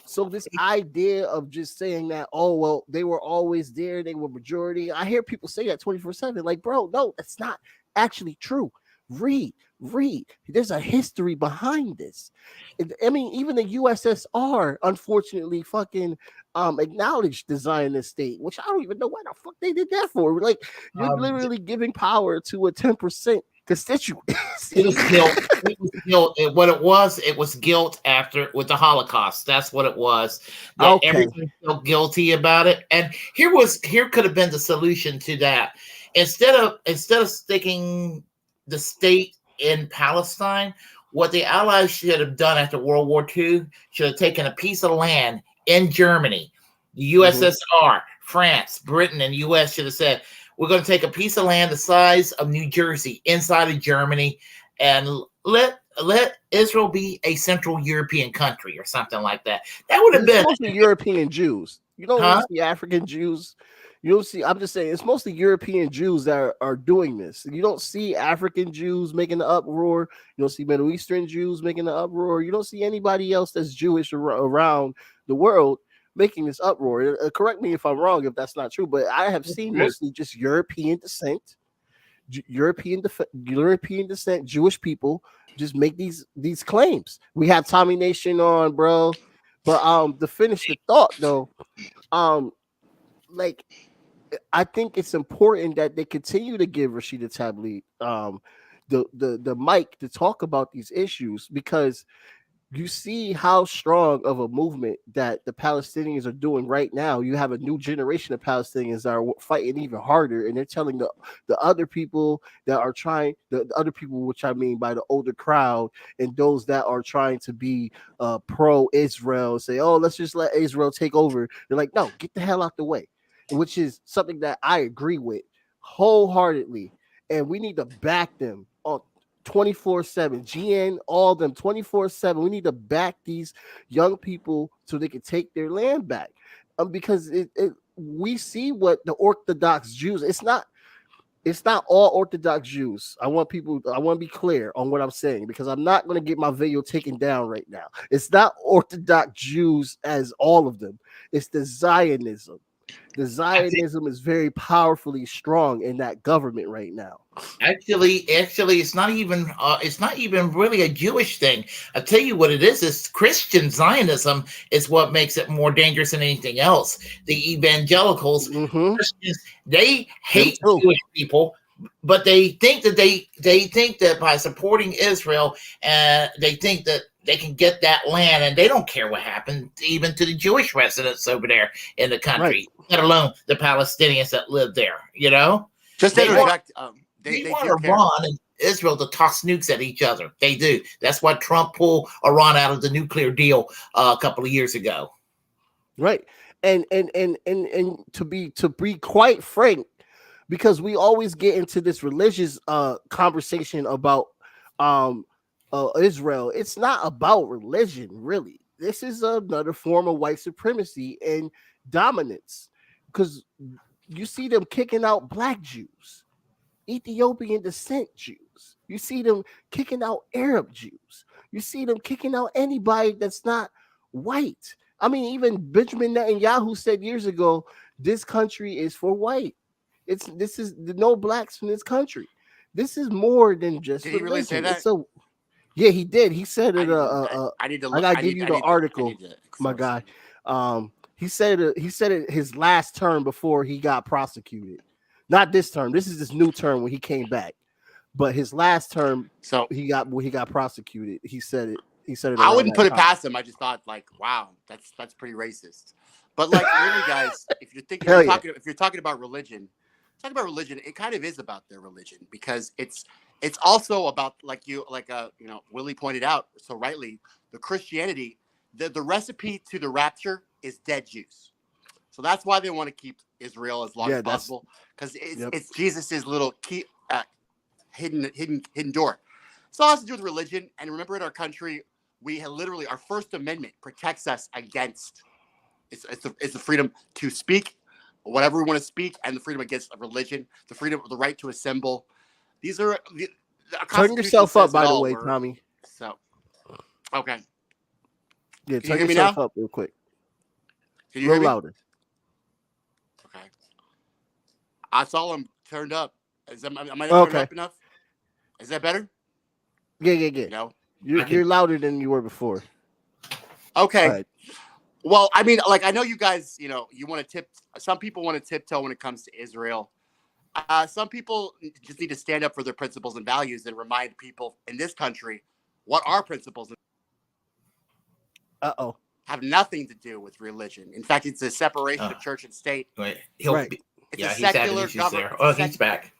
[SPEAKER 2] So this idea of just saying that, oh, well, they were always there, they were majority. I hear people say that 24/7. Like, bro, no, that's not actually true. Read. There's a history behind this. I mean, even the USSR, unfortunately, fucking acknowledged the Zionist state, which I don't even know why the fuck they did that for. Like, you're literally giving power to a 10% constituency.
[SPEAKER 3] It was guilt. What it was guilt after with the Holocaust. That's what it was. Everyone felt guilty about it. And here could have been the solution to that. Instead of sticking the state in Palestine, what the Allies should have done after World War II should have taken a piece of land in Germany, the USSR, France, Britain, and US should have said, we're going to take a piece of land the size of New Jersey inside of Germany and let Israel be a Central European country or something like that. That would have been
[SPEAKER 2] mostly European Jews. You don't see African Jews. You don't see. I'm just saying it's mostly European Jews that are doing this. You don't see African Jews making the uproar. You don't see Middle Eastern Jews making the uproar. You don't see anybody else that's Jewish around the world making this uproar. Correct me if I'm wrong if that's not true, but I have seen mostly just European descent, Jewish people just make these claims. We have Tommy Nation on, bro, but to finish the thought though, like I think it's important that they continue to give Rashida Tlaib the mic to talk about these issues, because you see how strong of a movement that the Palestinians are doing right now. You have a new generation of Palestinians that are fighting even harder, and they're telling the other people that are trying, the other people, which I mean by the older crowd, and those that are trying to be pro-Israel, say, oh, let's just let Israel take over. They're like, no, get the hell out the way, which is something that I agree with wholeheartedly. And we need to back them on 24/7, GN, all them 24/7. We need to back these young people so they can take their land back. Because we see what the Orthodox Jews. It's not all Orthodox Jews. I want to be clear on what I'm saying, because I'm not going to get my video taken down right now. It's not Orthodox Jews as all of them. It's the Zionism. The Zionism is very powerfully strong in that government right now.
[SPEAKER 3] Actually, it's not even really a Jewish thing. I'll tell you what it is. It's Christian Zionism is what makes it more dangerous than anything else. The evangelicals, Christians, they hate Jewish people, but they think that by supporting Israel, they think that they can get that land, and they don't care what happened even to the Jewish residents over there in the country, let alone the Palestinians that live there.
[SPEAKER 6] Just
[SPEAKER 3] they
[SPEAKER 6] to interject, they
[SPEAKER 3] want
[SPEAKER 6] do care.
[SPEAKER 3] Iran and Israel to toss nukes at each other. They do. That's why Trump pulled Iran out of the nuclear deal a couple of years ago.
[SPEAKER 2] Right. And to be quite frank, because we always get into this religious conversation about Israel. It's not about religion, really. This is another form of white supremacy and dominance, because you see them kicking out Black Jews, Ethiopian descent Jews. You see them kicking out Arab Jews. You see them kicking out anybody that's not white. I mean, even Benjamin Netanyahu said years ago, this country is for white. This is no blacks in this country. This is more than just
[SPEAKER 6] Did he really say
[SPEAKER 2] religion.
[SPEAKER 6] that?
[SPEAKER 2] Yeah, he did. He said it.
[SPEAKER 6] I need to look.
[SPEAKER 2] I gotta give you the article, my guy. He said it his last term before he got prosecuted. Not this term. This is his new term when he came back. But his last term,
[SPEAKER 6] so
[SPEAKER 2] he got prosecuted. He said it. He said it.
[SPEAKER 6] I wouldn't put it past him. I just thought, like, wow, that's pretty racist. But like, really, guys, if you're talking about religion, it kind of is about their religion, because it's also about, like Willie pointed out so rightly, the Christianity, the recipe to the rapture is dead Jews. So that's why they want to keep Israel as long as possible, because it's Jesus's little key, hidden door. It's all has to do with religion. And remember, in our country, we have literally, our First Amendment protects us against it's the freedom to speak whatever we want to speak, and the freedom against religion, the right to assemble. These are
[SPEAKER 2] turn yourself up, by the way, Tommy.
[SPEAKER 6] So, okay.
[SPEAKER 2] Yeah, turn yourself up real quick.
[SPEAKER 6] Can you hear me?
[SPEAKER 2] Louder.
[SPEAKER 6] Okay. I saw him turned up. Am I not turned up enough? Is that better?
[SPEAKER 2] Yeah.
[SPEAKER 6] No,
[SPEAKER 2] you're louder than you were before.
[SPEAKER 6] Okay.
[SPEAKER 2] Right.
[SPEAKER 6] Well, I mean, like, I know you guys, you want to some people want to tiptoe when it comes to Israel. Some people just need to stand up for their principles and values and remind people in this country what our principles have nothing to do with religion. In fact, it's a separation of church and state.
[SPEAKER 3] Right.
[SPEAKER 6] It's a secular government.
[SPEAKER 3] Oh, he's back.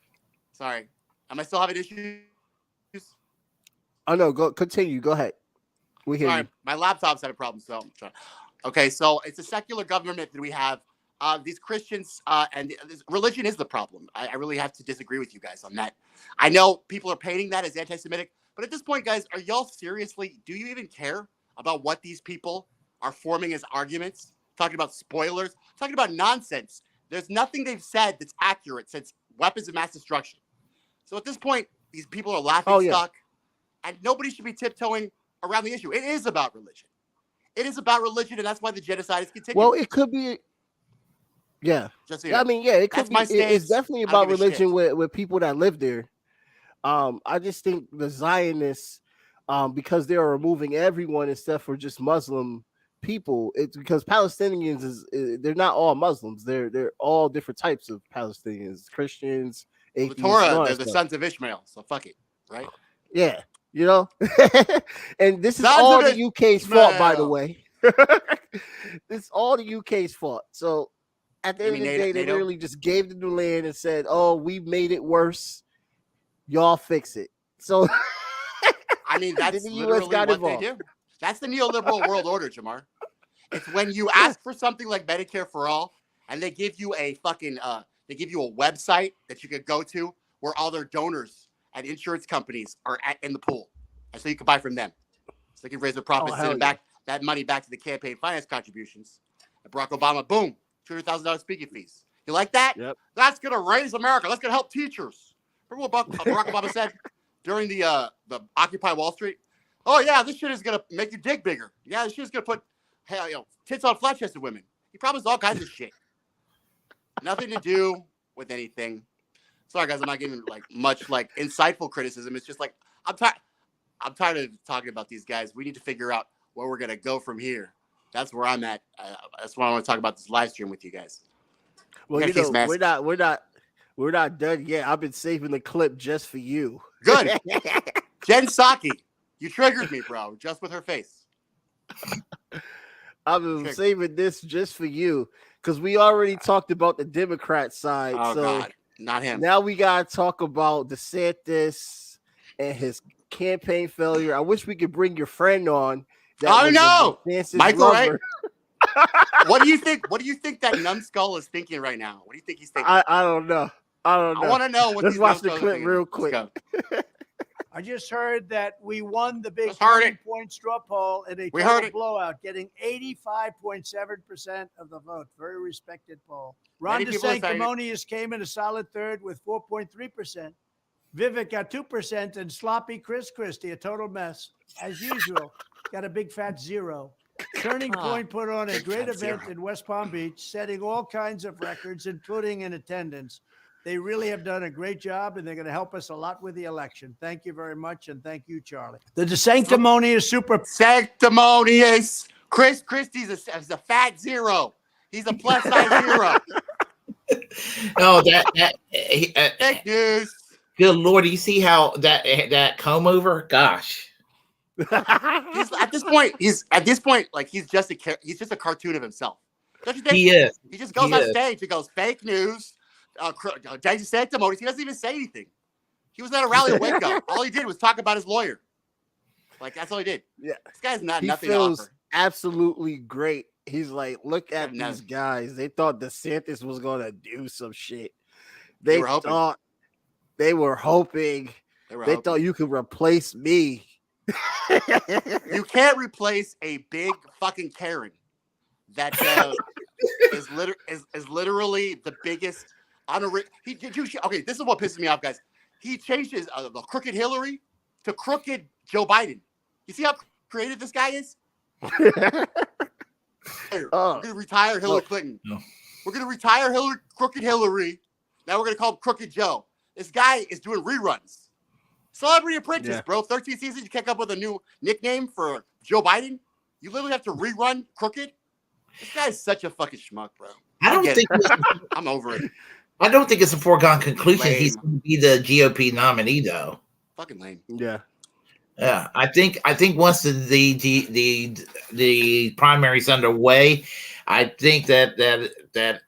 [SPEAKER 6] Sorry. Am I still having issues?
[SPEAKER 2] Oh, no. Continue. Go ahead. We hear you.
[SPEAKER 6] My laptop's had a problem, so I'm trying. Okay, so it's a secular government that we have. These Christians and religion is the problem. I really have to disagree with you guys on that. I know people are painting that as anti-Semitic, but at this point, guys, are y'all seriously, do you even care about what these people are forming as arguments? Talking about spoilers, talking about nonsense. There's nothing they've said that's accurate since weapons of mass destruction. So at this point, these people are laughing stock, and nobody should be tiptoeing around the issue. It is about religion. It is about religion, and that's why the genocide is continuing.
[SPEAKER 2] Well, it could be. Yeah.
[SPEAKER 6] Just so you know.
[SPEAKER 2] I mean, yeah, it could be. It's definitely about religion with people that live there. I just think the Zionists, because they are removing everyone except for just Muslim people, it's because Palestinians they're not all Muslims. They're all different types of Palestinians, Christians, atheists.
[SPEAKER 6] The Torah, they're the sons of Ishmael, so fuck it, right?
[SPEAKER 2] Yeah. And this is all the UK's fault, by the way. This is all the UK's fault. So at the end of the day, they literally just gave them the land and said, "Oh, we made it worse. Y'all fix it." So
[SPEAKER 6] I mean, that's literally what they do. That's the neoliberal world order, Jamar. It's when you ask for something like Medicare for all, and they give you a fucking they give you a website that you could go to where all their donors and insurance companies are in the pool, and so you can buy from them. So they can raise their profits and back that money back to the campaign finance contributions. And Barack Obama, boom, $200,000 speaking fees. You like that?
[SPEAKER 2] Yep.
[SPEAKER 6] That's gonna raise America. That's gonna help teachers. Remember what Barack Obama said during the Occupy Wall Street? Oh yeah, this shit is gonna make your dick bigger. Yeah, this shit is gonna put tits on flat-chested women. He promised all kinds of shit. Nothing to do with anything. Sorry guys, I'm not giving much insightful criticism. It's just like I'm tired of talking about these guys. We need to figure out where we're gonna go from here. That's where I'm at. That's why I want to talk about this live stream with you guys.
[SPEAKER 2] Well, we're We're not done yet. I've been saving the clip just for you.
[SPEAKER 6] Good. Jen Psaki, you triggered me, bro, just with her face.
[SPEAKER 2] I've been saving this just for you because we already talked about the Democrat side.
[SPEAKER 6] Oh,
[SPEAKER 2] so
[SPEAKER 6] God. Not him.
[SPEAKER 2] now we got to talk about DeSantis and his campaign failure. I wish we could bring your friend on.
[SPEAKER 6] I know. Michael, right? What do you think? What do you think that numbskull is thinking right now? What do you think he's thinking?
[SPEAKER 2] I don't know. I
[SPEAKER 6] want to know what.
[SPEAKER 2] Let's watch the clip real quick.
[SPEAKER 7] I just heard that we won the big point straw poll in a
[SPEAKER 6] total
[SPEAKER 7] blowout, getting 85.7% of the vote. Very respected poll. Ron DeSanctimonious came in a solid third with 4.3%. Vivek got 2%, and sloppy Chris Christie, a total mess, as usual, got a big fat 0. Turning Point put on a great event in West Palm Beach, setting all kinds of records, including in attendance. They really have done a great job, and they're going to help us a lot with the election. Thank you very much, and thank you, Charlie. The DeSanctimonious super
[SPEAKER 6] sanctimonious. Chris Christie's a fat 0. He's a plus size 0.
[SPEAKER 3] Oh,
[SPEAKER 6] fake news.
[SPEAKER 3] Good Lord, do you see how that comb over? Gosh.
[SPEAKER 6] At this point, he's just a cartoon of himself. Don't you think?
[SPEAKER 3] He is.
[SPEAKER 6] He just goes on stage. He goes fake news. Sanctimonious. He doesn't even say anything. He was at a rally at Waco. All he did was talk about his lawyer. Like, that's all he did.
[SPEAKER 2] Yeah,
[SPEAKER 6] this guy's nothing to offer.
[SPEAKER 2] Absolutely great. He's like, look at these guys. They thought DeSantis was gonna do some shit. They were hoping. They thought you could replace me.
[SPEAKER 6] You can't replace a big fucking Karen that is literally the biggest okay, this is what pisses me off, guys. He changed his the crooked Hillary to crooked Joe Biden. You see how creative this guy is? We're gonna retire Hillary Clinton. No. We're gonna retire crooked Hillary. Now we're gonna call him Crooked Joe. This guy is doing reruns. Celebrity Apprentice, bro. 13 seasons, you can't come up with a new nickname for Joe Biden. You literally have to rerun Crooked. This guy's such a fucking schmuck, bro. I'm over it.
[SPEAKER 3] I don't think it's a foregone conclusion he's going to be the GOP nominee, though.
[SPEAKER 6] Fucking lame.
[SPEAKER 2] Yeah.
[SPEAKER 3] Yeah, I think once the primary's underway, I think that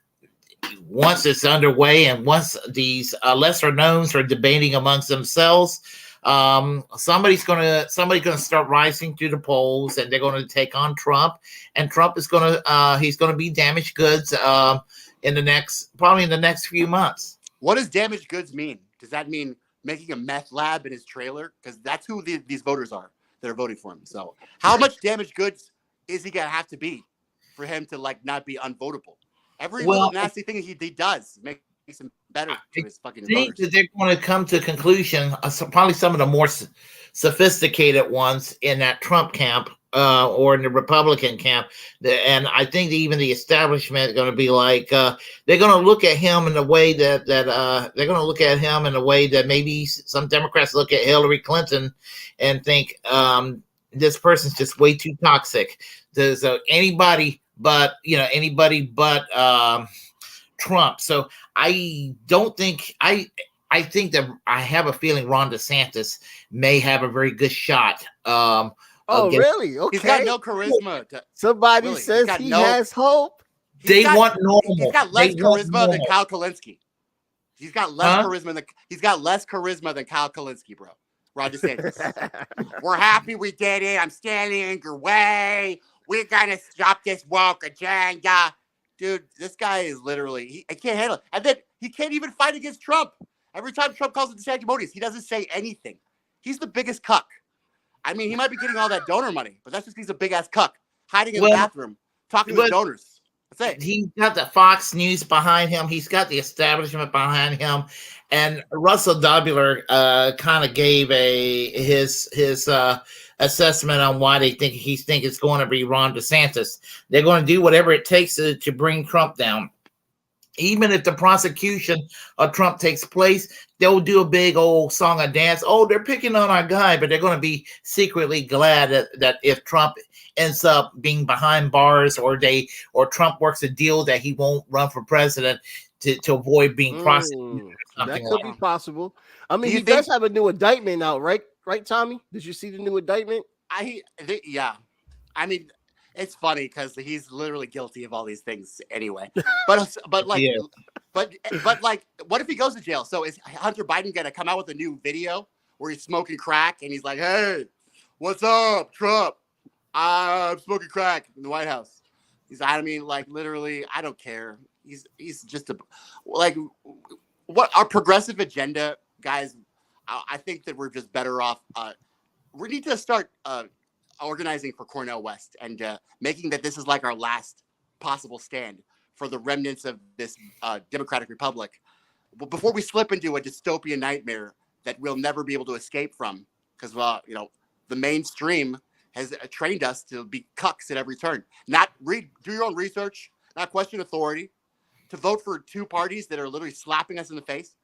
[SPEAKER 3] once it's underway and once these lesser knowns are debating amongst themselves, somebody's gonna start rising through the polls, and they're going to take on Trump, and Trump is he's gonna be damaged goods in the next few months.
[SPEAKER 6] What does damaged goods mean? Does that mean making a meth lab in his trailer? Because that's who these voters are that are voting for him. So how much damaged goods is he gonna have to be for him to not be unvotable? Every little nasty thing he does makes him better to his fucking voters. I think
[SPEAKER 3] that they're going to come to a conclusion, probably some of the more sophisticated ones in that Trump camp or in the Republican camp. And I think even the establishment is going to be like, they're going to look at him in a way that they're going to look at him in a way that maybe some Democrats look at Hillary Clinton and think this person's just way too toxic. There's anybody but Trump. So I don't think I think that I have a feeling Ron DeSantis may have a very good shot.
[SPEAKER 2] Really? Okay.
[SPEAKER 6] He's got no charisma.
[SPEAKER 2] Somebody says he has hope.
[SPEAKER 3] They want normal.
[SPEAKER 6] He's got less charisma than Kyle Kalinske. He's got less charisma than Kyle Kalinske, bro. Ron DeSantis. We're happy we did it. I'm standing in your way. We're gonna stop this woke agenda. Dude, this guy is literally, I can't handle it. And then he can't even fight against Trump. Every time Trump calls it sanctimonious, he doesn't say anything. He's the biggest cuck. I mean, he might be getting all that donor money, but that's just he's a big ass cuck, hiding in the bathroom, talking to donors. That's it.
[SPEAKER 3] He's got the Fox News behind him. He's got the establishment behind him. And Russell Dobler kind of gave his assessment on why they think it's going to be Ron DeSantis. They're going to do whatever it takes to bring Trump down. Even if the prosecution of Trump takes place, they'll do a big old song and dance. Oh, they're picking on our guy, but they're going to be secretly glad that if Trump ends up being behind bars or Trump works a deal that he won't run for president, to avoid being prosecuted.
[SPEAKER 2] That could be possible. I mean,
[SPEAKER 6] Do you
[SPEAKER 2] he does
[SPEAKER 6] think-
[SPEAKER 2] have a new indictment out, right? Right, Tommy? Did you see the new indictment?
[SPEAKER 6] Yeah. I mean, it's funny because he's literally guilty of all these things anyway. But like,
[SPEAKER 3] Yeah.
[SPEAKER 6] but like, what if he goes to jail? So is Hunter Biden gonna come out with a new video where he's smoking crack and he's like, "Hey, what's up, Trump? I'm smoking crack in the White House." I mean, like, literally, I don't care. He's just like, what our progressive agenda, guys. I think that we're just better off. We need to start organizing for Cornel West and making that this is like our last possible stand for the remnants of this democratic republic. But before we slip into a dystopian nightmare that we'll never be able to escape from, because the mainstream has trained us to be cucks at every turn. Not do your own research, not question authority, to vote for two parties that are literally slapping us in the face.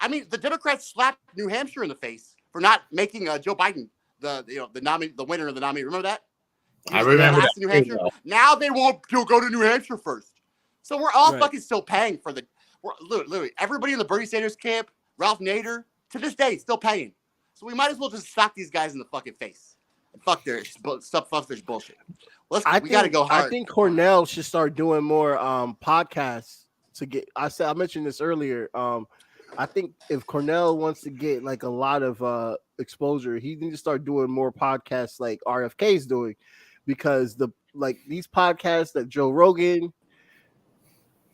[SPEAKER 6] I mean, the Democrats slapped New Hampshire in the face for not making Joe Biden the winner of the nominee. Remember that?
[SPEAKER 3] I remember that.
[SPEAKER 6] New Hampshire. Now they won't go to New Hampshire first. So we're all fucking still paying for literally everybody in the Bernie Sanders camp, Ralph Nader, to this day still paying. So we might as well just slap these guys in the fucking face and fuck their bullshit. We got to go hard.
[SPEAKER 2] I think Cornell should start doing more podcasts to get. I mentioned this earlier. I think if Cornell wants to get like a lot of exposure, he needs to start doing more podcasts like RFK's doing, because these podcasts that Joe Rogan,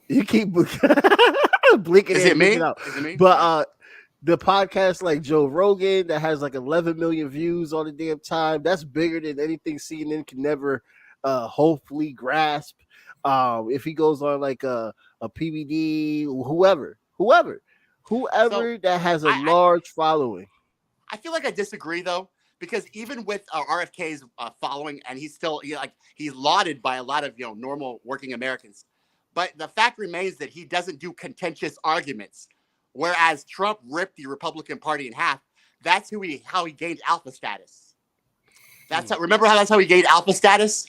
[SPEAKER 2] you keep blinking.
[SPEAKER 6] Is it me? Is it me?
[SPEAKER 2] But the podcast like Joe Rogan that has like 11 million views on the damn time, that's bigger than anything CNN can never hopefully grasp. If he goes on like a PBD, whoever that has a large following.
[SPEAKER 6] I feel like I disagree though, because even with RFK's following, and he's lauded by a lot of normal working Americans, but the fact remains that he doesn't do contentious arguments, whereas Trump ripped the Republican Party in half. That's how he gained alpha status. Remember how that's how he gained alpha status?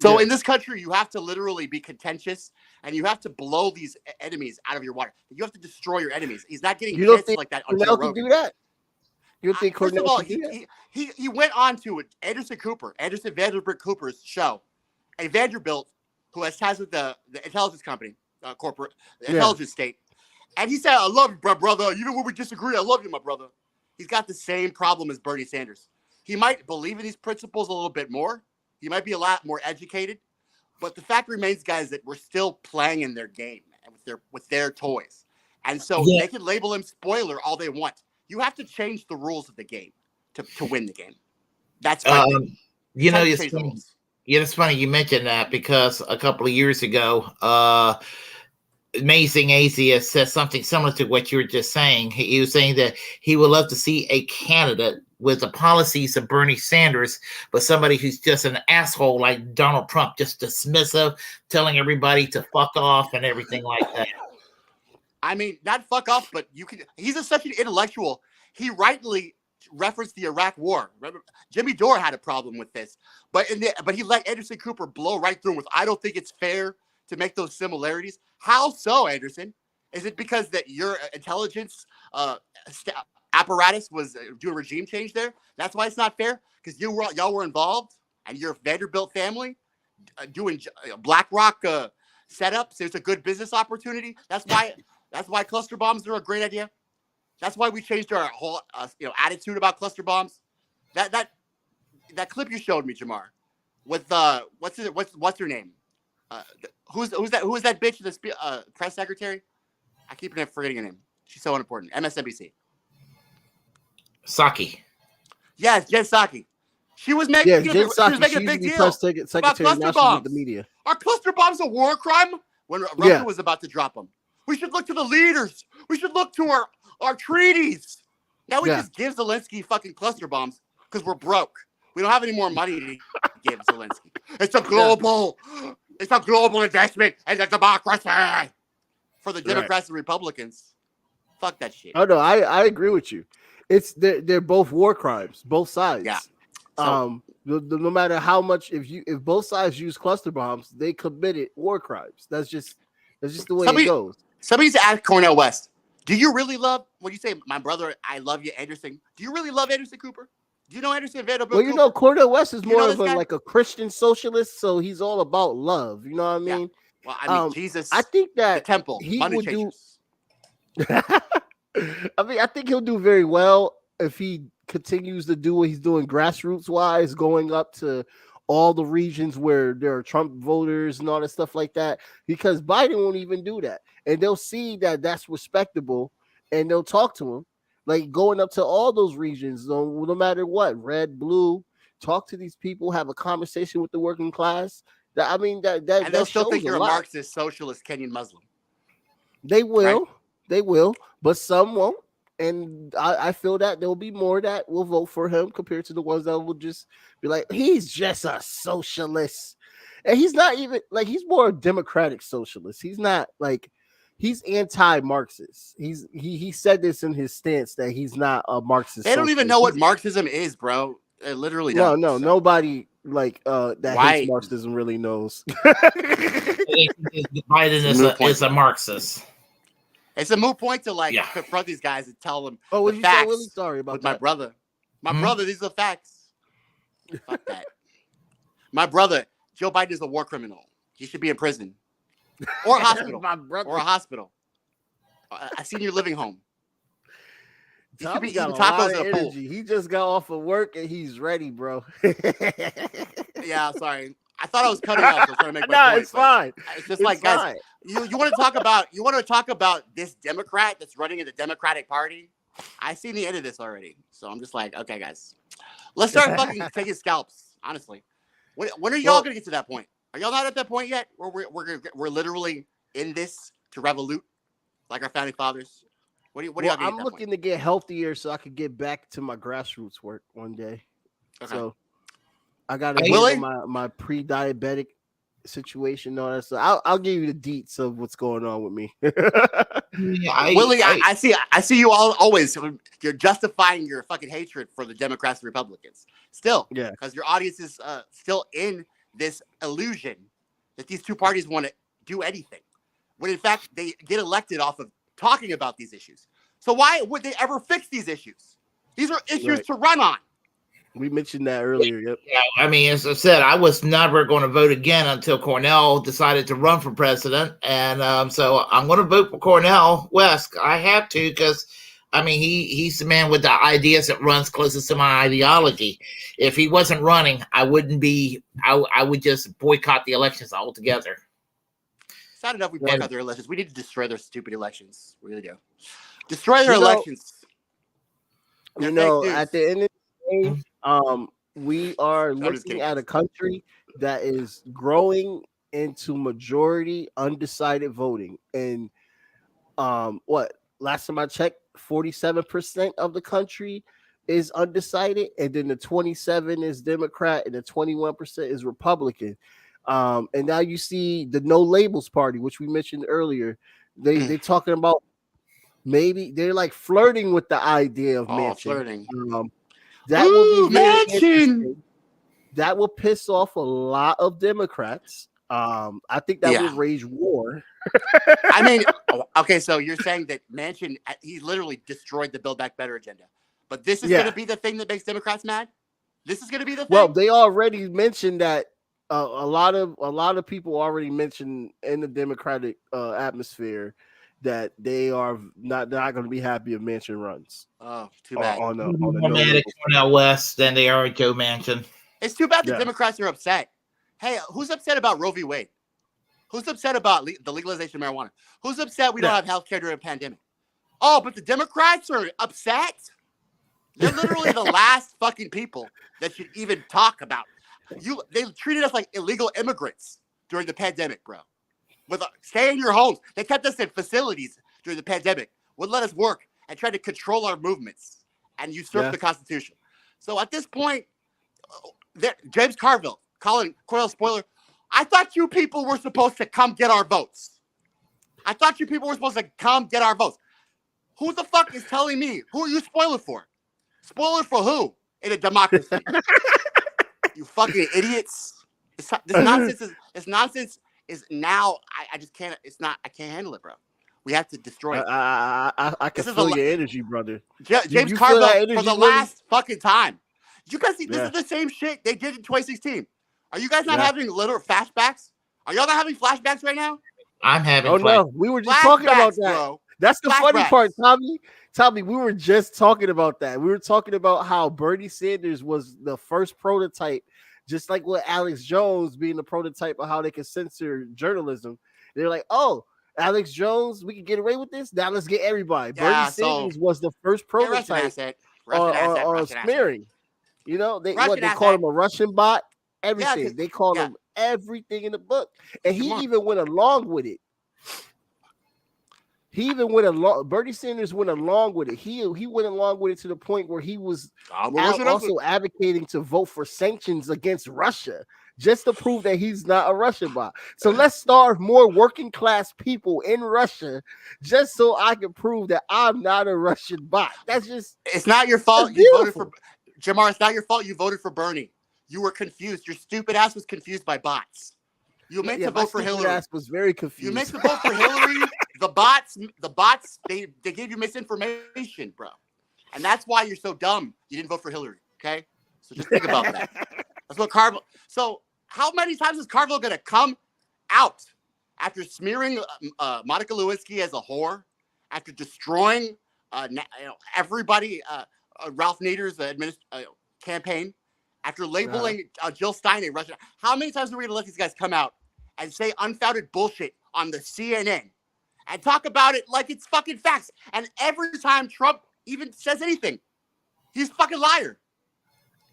[SPEAKER 6] So in this country, you have to literally be contentious, and you have to blow these enemies out of your water. You have to destroy your enemies. He's not getting chances like that on Joe Rogan.
[SPEAKER 2] Do that? You think
[SPEAKER 6] First of
[SPEAKER 2] Cornell
[SPEAKER 6] all,
[SPEAKER 2] can do that?
[SPEAKER 6] he went on to Anderson Vanderbilt Cooper's show, a Vanderbilt who has ties with the intelligence company, corporate intelligence state, and he said, "I love you, my brother. Even when we disagree, I love you, my brother." He's got the same problem as Bernie Sanders. He might believe in these principles a little bit more. He might be a lot more educated, but the fact remains, guys, that we're still playing in their game and with their toys. And so they can label him spoiler all they want. You have to change the rules of the game to win the game. That's fine.
[SPEAKER 3] It's funny you mentioned that, because a couple of years ago, Amazing Atheist said something similar to what you were just saying. He was saying that he would love to see a candidate with the policies of Bernie Sanders, but somebody who's just an asshole like Donald Trump, just dismissive, telling everybody to fuck off and everything like that.
[SPEAKER 6] I mean, not fuck off, but he's such an intellectual. He rightly referenced the Iraq War. Remember, Jimmy Dore had a problem with this, but he let Anderson Cooper blow right through with, "I don't think it's fair to make those similarities." How so, Anderson? Is it because that your intelligence apparatus was doing regime change there? That's why it's not fair? Because y'all were involved, and your Vanderbilt family doing BlackRock setups. There's a good business opportunity. That's why cluster bombs are a great idea. That's why we changed our whole attitude about cluster bombs. That clip you showed me, Jamar, with what's her name? Who's that bitch? The press secretary? I keep forgetting her name. She's so unimportant. MSNBC.
[SPEAKER 3] Psaki.
[SPEAKER 6] Yes, Jen Psaki. She was making a big deal about cluster bombs.
[SPEAKER 2] The media.
[SPEAKER 6] Are cluster bombs a war crime? When Russia was about to drop them, we should look to the leaders. We should look to our treaties. Now we just give Zelensky fucking cluster bombs because we're broke. We don't have any more money to give Zelensky. It's a global investment in the democracy for the Democrats and Republicans. Fuck that shit.
[SPEAKER 2] Oh no, I agree with you. They're both war crimes, both sides.
[SPEAKER 6] Yeah. So,
[SPEAKER 2] no matter how much, if both sides use cluster bombs, they committed war crimes. That's just the way it goes.
[SPEAKER 6] Somebody needs to ask Cornel West, do you really love, when you say, my brother, I love you, Anderson, do you really love Anderson Cooper? Do you know Anderson Vanderbilt
[SPEAKER 2] Well, you know, Cornel West is more of
[SPEAKER 6] like
[SPEAKER 2] a Christian socialist, so he's all about love. You know what I mean?
[SPEAKER 6] Yeah. Well, I mean, Jesus,
[SPEAKER 2] I think that
[SPEAKER 6] the temple,
[SPEAKER 2] he
[SPEAKER 6] money
[SPEAKER 2] would
[SPEAKER 6] changers.
[SPEAKER 2] I mean, I think he'll do very well if he continues to do what he's doing grassroots wise, going up to all the regions where there are Trump voters and all that stuff like that, because Biden won't even do that. And they'll see that that's respectable and they'll talk to him. Like going up to all those regions, no matter what, red, blue, talk to these people, have a conversation with the working class. I mean, that
[SPEAKER 6] and they'll still
[SPEAKER 2] shows
[SPEAKER 6] think you're a
[SPEAKER 2] lot.
[SPEAKER 6] Marxist, socialist, Kenyan Muslim.
[SPEAKER 2] They will,
[SPEAKER 6] right?
[SPEAKER 2] They will, but some won't. And I feel that there will be more that will vote for him compared to the ones that will just be like, he's just a socialist. And he's not even like, he's more a democratic socialist. He's not like, he's anti-Marxist. He said this in his stance that he's not a Marxist.
[SPEAKER 6] They don't even know what Marxism is, bro. They literally don't.
[SPEAKER 2] No, nobody like that hates Marxism really knows.
[SPEAKER 3] Biden is a Marxist.
[SPEAKER 6] It's a moot point to confront these guys and tell them
[SPEAKER 2] the
[SPEAKER 6] the facts.
[SPEAKER 2] Willie? Sorry about
[SPEAKER 6] with
[SPEAKER 2] that.
[SPEAKER 6] my brother. My brother, these are the facts. Fuck that. My brother, Joe Biden is a war criminal. He should be in prison. Or a hospital.
[SPEAKER 2] My brother.
[SPEAKER 6] Or a hospital. A senior living home. He should be
[SPEAKER 2] got
[SPEAKER 6] eating
[SPEAKER 2] a lot
[SPEAKER 6] tacos
[SPEAKER 2] of
[SPEAKER 6] in a pool.
[SPEAKER 2] energy. He just got off of work and he's ready, bro.
[SPEAKER 6] Yeah, sorry. I thought I was cutting off. I was trying to make my point.
[SPEAKER 2] It's fine.
[SPEAKER 6] It's just like, guys, you want to talk about this Democrat that's running in the Democratic Party? I seen the end of this already. So I'm just like, okay, guys. Let's start fucking taking scalps, honestly. When are y'all gonna get to that point? Are y'all not at that point yet? Where we're literally in this to revolute like our founding fathers? What do y'all
[SPEAKER 2] I'm looking to get healthier so I could get back to my grassroots work one day. Okay. So I got to get my pre-diabetic situation. No, that's I'll give you the deets of what's going on with me.
[SPEAKER 6] Willie, I see you all always. You're justifying your fucking hatred for the Democrats and Republicans. Still, because your audience is still in this illusion that these two parties want to do anything, when in fact they get elected off of talking about these issues. So why would they ever fix these issues? These are issues to run on.
[SPEAKER 2] We mentioned that earlier. Yep.
[SPEAKER 3] Yeah, I mean, as I said, I was never going to vote again until Cornel decided to run for president, and so I'm going to vote for Cornel West. I have to because, I mean, he's the man with the ideas that runs closest to my ideology. If he wasn't running, I wouldn't be. I would just boycott the elections altogether.
[SPEAKER 6] It's not enough we boycott their elections. We need to destroy their stupid elections. We really do. Destroy their elections.
[SPEAKER 2] You know, at the end of the day, we are looking at a country that is growing into majority undecided voting. And last time I checked, 47% of the country is undecided, and then the 27 is Democrat and the 21% is Republican. And now you see the No Labels Party, which we mentioned earlier. They're talking about maybe they're like flirting with the idea of Manchin.
[SPEAKER 6] Flirting.
[SPEAKER 2] That will be
[SPEAKER 6] Manchin.
[SPEAKER 2] That will piss off a lot of Democrats. I think that will rage war.
[SPEAKER 6] I mean, okay, so you're saying that Manchin, he literally destroyed the Build Back Better agenda, but this is going to be the thing that makes Democrats mad. This is going to be the thing.
[SPEAKER 2] Well, they already mentioned that. A lot of people already mentioned in the Democratic atmosphere that they are not going to be happy if Manchin runs.
[SPEAKER 6] Oh, too bad.
[SPEAKER 3] On the Cornel West than they are Joe Manchin.
[SPEAKER 6] It's too bad the Democrats are upset. Hey, who's upset about Roe v. Wade? Who's upset about the legalization of marijuana? Who's upset we don't have health care during a pandemic? Oh, but the Democrats are upset? They're literally the last fucking people that should even talk about. They treated us like illegal immigrants during the pandemic, bro. Stay in your homes. They kept us in facilities during the pandemic, wouldn't let us work, and tried to control our movements and usurp the Constitution. So at this point, James Carville, Cornel spoiler, I thought you people were supposed to come get our votes. I thought you people were supposed to come get our votes. Who the fuck is telling me? Who are you spoiling for? Spoiler for who in a democracy? You fucking idiots. This nonsense is now, I just can't, I can't handle it, bro. We have to destroy it.
[SPEAKER 2] I can feel your energy, brother.
[SPEAKER 6] James
[SPEAKER 2] you
[SPEAKER 6] Carville,
[SPEAKER 2] feel that
[SPEAKER 6] for the
[SPEAKER 2] energy,
[SPEAKER 6] last fucking time. Did you guys see? This
[SPEAKER 2] Yeah.
[SPEAKER 6] is the same shit they did in 2016. Are you guys not
[SPEAKER 2] Yeah.
[SPEAKER 6] having little flashbacks? Are y'all not having flashbacks right now?
[SPEAKER 3] I'm having.
[SPEAKER 2] Oh no, we were just talking about that.
[SPEAKER 6] Bro.
[SPEAKER 2] That's the funny
[SPEAKER 6] Flashbacks.
[SPEAKER 2] part, Tommy. Tommy, we were just talking about that. We were talking about how Bernie Sanders was the first prototype, just like with Alex Jones being the prototype of how they can censor journalism. They're like, oh, Alex Jones, we can get away with this. Now let's get everybody.
[SPEAKER 6] Yeah,
[SPEAKER 2] Bernie Sanders was the first prototype on smearing. You know, they called him a Russian bot. Everything. They called him everything in the book, and he even went along with it. He even went along. Bernie Sanders went along with it. He went along with it to the point where he was also advocating to vote for sanctions against Russia, just to prove that he's not a Russian bot. So let's starve more working class people in Russia, just so I can prove that I'm not a Russian bot. That's just.
[SPEAKER 6] It's not your fault. You voted for Jamar. It's not your fault. You voted for Bernie. You were confused. Your stupid ass was confused by bots. You meant to vote for Hillary.
[SPEAKER 2] Ass was very confused.
[SPEAKER 6] You meant to vote for Hillary. The bots, they gave you misinformation, bro. And that's why you're so dumb. You didn't vote for Hillary, okay? So just think about that. That's what Carville. So how many times is Carville going to come out after smearing Monica Lewinsky as a whore, after destroying everybody, Ralph Nader's campaign, after labeling Jill Stein a Russian? How many times are we going to let these guys come out and say unfounded bullshit on the CNN and talk about it like it's fucking facts? And every time Trump even says anything, he's a fucking liar.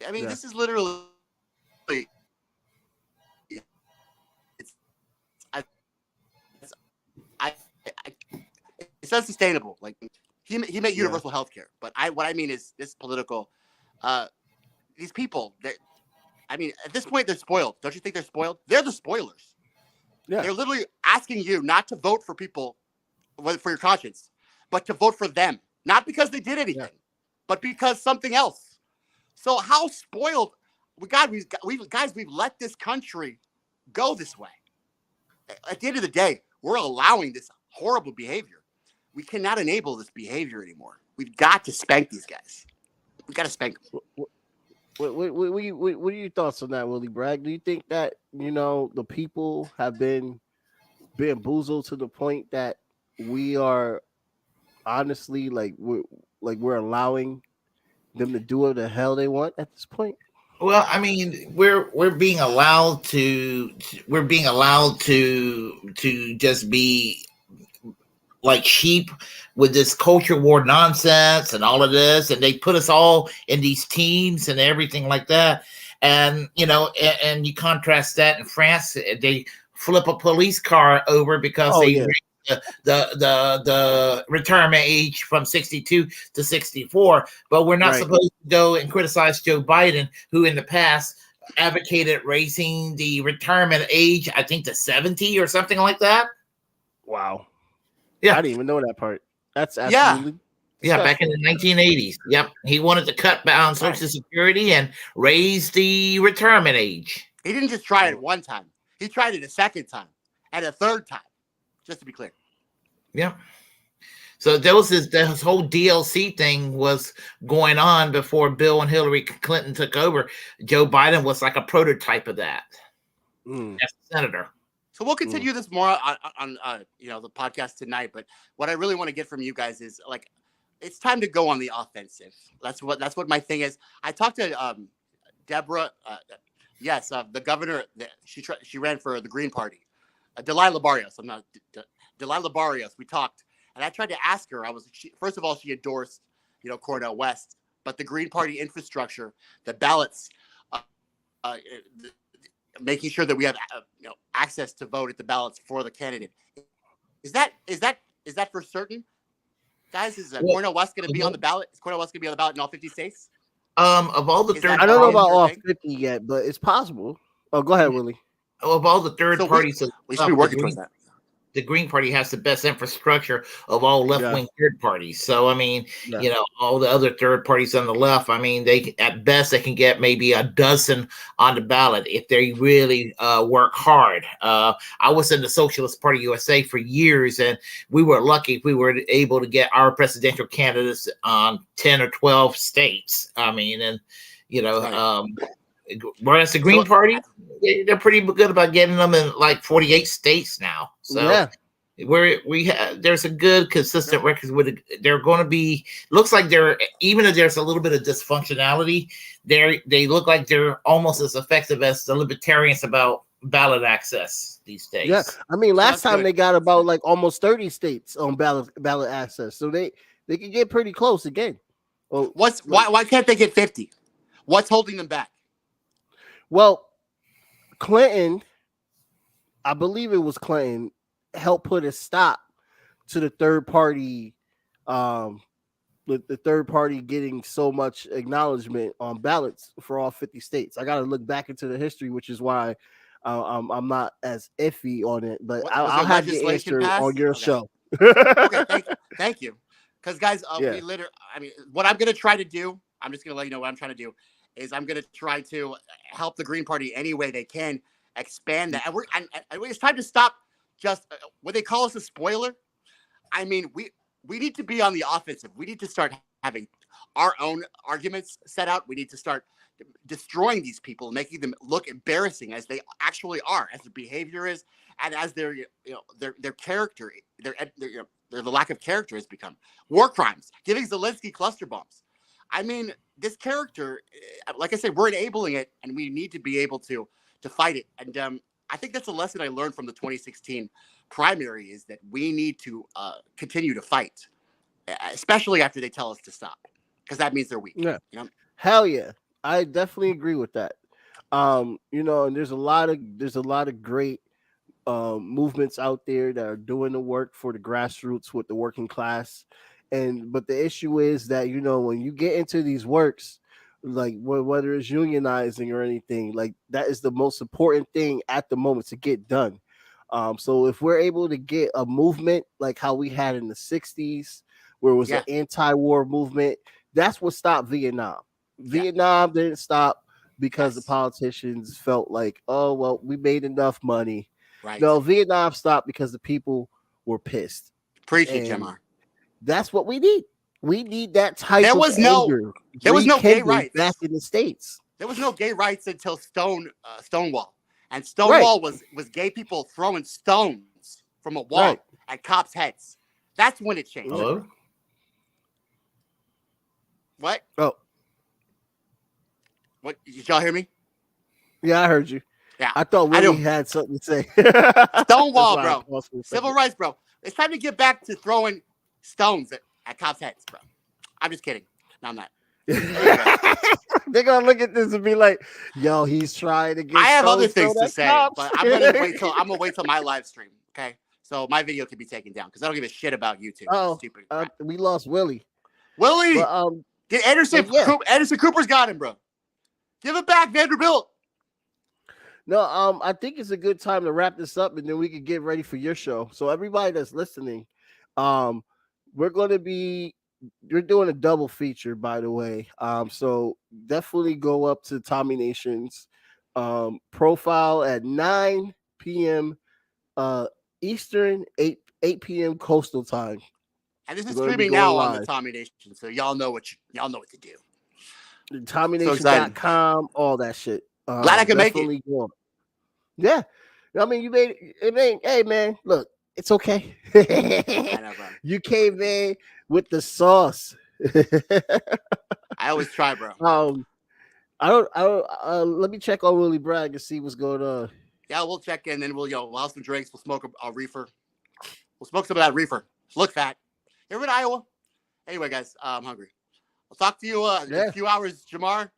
[SPEAKER 6] I mean, this is literally it's unsustainable. Like he made universal health care, but what I mean is this political these people that I mean, at this point they're spoiled. Don't you think they're spoiled? They're the spoilers. Yeah. They're literally asking you not to vote for people for your conscience, but to vote for them. Not because they did anything, but because something else. So how spoiled we've let this country go this way. At the end of the day, we're allowing this horrible behavior. We cannot enable this behavior anymore. We've got to spank these guys. We've got to spank them.
[SPEAKER 2] What are your thoughts on that, Willie Bragg? Do you think that, the people have been bamboozled to the point that we are honestly we're allowing them to do what the hell they want at this point?
[SPEAKER 3] Well, I mean, we're being allowed to just be like sheep with this culture war nonsense and all of this, and they put us all in these teams and everything like that. And and you contrast that in France, they flip a police car over because raised the retirement age from 62 to 64. But we're not supposed to go and criticize Joe Biden, who in the past advocated raising the retirement age, I think, to 70 or something like that.
[SPEAKER 2] Wow.
[SPEAKER 3] Yeah,
[SPEAKER 2] I didn't even know that part. That's absolutely
[SPEAKER 3] back in the 1980s. Yep, he wanted to cut down Social Security and raise the retirement age.
[SPEAKER 6] He didn't just try it one time; he tried it a second time and a third time. Just to be clear.
[SPEAKER 3] Yeah. So this whole DLC thing was going on before Bill and Hillary Clinton took over. Joe Biden was like a prototype of that as a senator.
[SPEAKER 6] So we'll continue this more on the podcast tonight. But what I really want to get from you guys is it's time to go on the offensive. That's what my thing is. I talked to Deborah. The governor. She ran for the Green Party. Delilah Barrios. I'm not Delilah Barrios. We talked, and I tried to ask her. First of all, she endorsed Cornel West, but the Green Party infrastructure, the ballots. Making sure that we have access to vote at the ballots for the candidate. Is that for certain, guys? Is Cornel West going to be on the ballot? Is Cornel West going to be on the ballot in all 50 states?
[SPEAKER 3] Of all the
[SPEAKER 2] I don't know about all 50 yet, but it's possible. Oh, go ahead, Willie.
[SPEAKER 3] Of all the third parties,
[SPEAKER 6] we should be working towards that.
[SPEAKER 3] the Green Party has the best infrastructure of all left-wing third parties. So, I mean, all the other third parties on the left, I mean, they at best they can get maybe a dozen on the ballot if they really work hard. I was in the Socialist Party USA for years, and we were lucky if we were able to get our presidential candidates on 10 or 12 states. I mean, and whereas the Green Party, they're pretty good about getting them in like 48 states now. So there's a good consistent record with it. They're going to be, looks like they're, even if there's a little bit of dysfunctionality, they look like they're almost as effective as the libertarians about ballot access these days.
[SPEAKER 2] Yeah, I mean, last time they got about like almost 30 states on ballot access, so they can get pretty close again.
[SPEAKER 6] Well, why can't they get 50? What's holding them back?
[SPEAKER 2] Well, Clinton, I believe it was Clinton, helped put a stop to the third party, the third party getting so much acknowledgement on ballots for all 50 states. I got to look back into the history, which is why I'm not as iffy on it. But I'll have the answer on your show.
[SPEAKER 6] Okay, thank you. Because guys, we literally, I mean, what I'm gonna try to do, I'm just gonna let you know what I'm trying to do, is I'm gonna try to help the Green Party any way they can expand that. And it's time to stop just what they call us a spoiler. I mean, we need to be on the offensive. We need to start having our own arguments set out. We need to start destroying these people, making them look embarrassing as they actually are, as their behavior is, and as their character, the lack of character has become. War crimes, giving Zelensky cluster bombs. I mean, this character, like I said, we're enabling it, and we need to be able to fight it. And I think that's a lesson I learned from the 2016 primary, is that we need to continue to fight, especially after they tell us to stop, because that means they're weak.
[SPEAKER 2] Yeah.
[SPEAKER 6] You know?
[SPEAKER 2] Hell yeah. I definitely agree with that. And there's a lot of great movements out there that are doing the work for the grassroots with the working class. But the issue is that, when you get into these works, like whether it's unionizing or anything, like that is the most important thing at the moment to get done. So if we're able to get a movement like how we had in the 60s, where it was an anti-war movement, that's what stopped Vietnam. Vietnam didn't stop because the politicians felt like, oh, well, we made enough money.
[SPEAKER 6] Right.
[SPEAKER 2] No, Vietnam stopped because the people were pissed.
[SPEAKER 6] Preach it, Jamar.
[SPEAKER 2] That's what we need. We need that type
[SPEAKER 6] there
[SPEAKER 2] of
[SPEAKER 6] was
[SPEAKER 2] anger.
[SPEAKER 6] There was no gay rights
[SPEAKER 2] back in the States.
[SPEAKER 6] There was no gay rights until Stonewall. And Stonewall was gay people throwing stones from a wall at cops' heads. That's when it changed.
[SPEAKER 3] Hello?
[SPEAKER 6] What?
[SPEAKER 2] Oh.
[SPEAKER 6] What? Did y'all hear me?
[SPEAKER 2] Yeah, I heard you.
[SPEAKER 6] Yeah.
[SPEAKER 2] I thought Willie had something to say.
[SPEAKER 6] Stonewall, bro. Civil rights, bro. It's time to get back to throwing stones at cops' heads, bro. I'm just kidding. No, I'm not.
[SPEAKER 2] They're gonna look at this and be like, "Yo, he's trying to get."
[SPEAKER 6] I have other things to say, but I'm gonna wait till my live stream. Okay, so my video can be taken down because I don't give a shit about YouTube.
[SPEAKER 2] Oh,
[SPEAKER 6] stupid.
[SPEAKER 2] We lost Willie.
[SPEAKER 6] Willie,
[SPEAKER 2] but,
[SPEAKER 6] get Anderson. Anderson Cooper's got him, bro. Give it back, Vanderbilt.
[SPEAKER 2] No, I think it's a good time to wrap this up, and then we can get ready for your show. So everybody that's listening, we're doing a double feature, by the way. So definitely go up to Tommy Nation's profile at 9 p.m. Eastern, 8 p.m. Coastal time.
[SPEAKER 6] And this is streaming now on the Tommy Nation, so y'all know what to do.
[SPEAKER 2] TommyNation.com, all that shit.
[SPEAKER 6] Glad I can make it.
[SPEAKER 2] Yeah, I mean, you made it. Hey, man, look, it's okay.
[SPEAKER 6] I know, bro.
[SPEAKER 2] You came in with the sauce.
[SPEAKER 6] I always try, bro.
[SPEAKER 2] I don't. Let me check on Willie Bragg and see what's going on.
[SPEAKER 6] Yeah, we'll check in, then we'll have some drinks. We'll smoke a reefer. We'll smoke some of that reefer. Look fat. Here in Iowa. Anyway, guys, I'm hungry. I'll talk to you in a few hours, Jamar.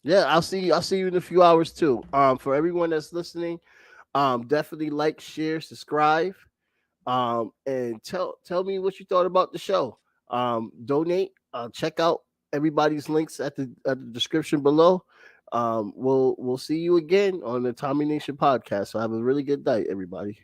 [SPEAKER 2] Yeah, I'll see you in a few hours too. For everyone that's listening, definitely like, share, subscribe, and tell me what you thought about the show. Donate. Check out everybody's links at the description below. We'll see you again on the Tommy Nation podcast. So have a really good night, everybody.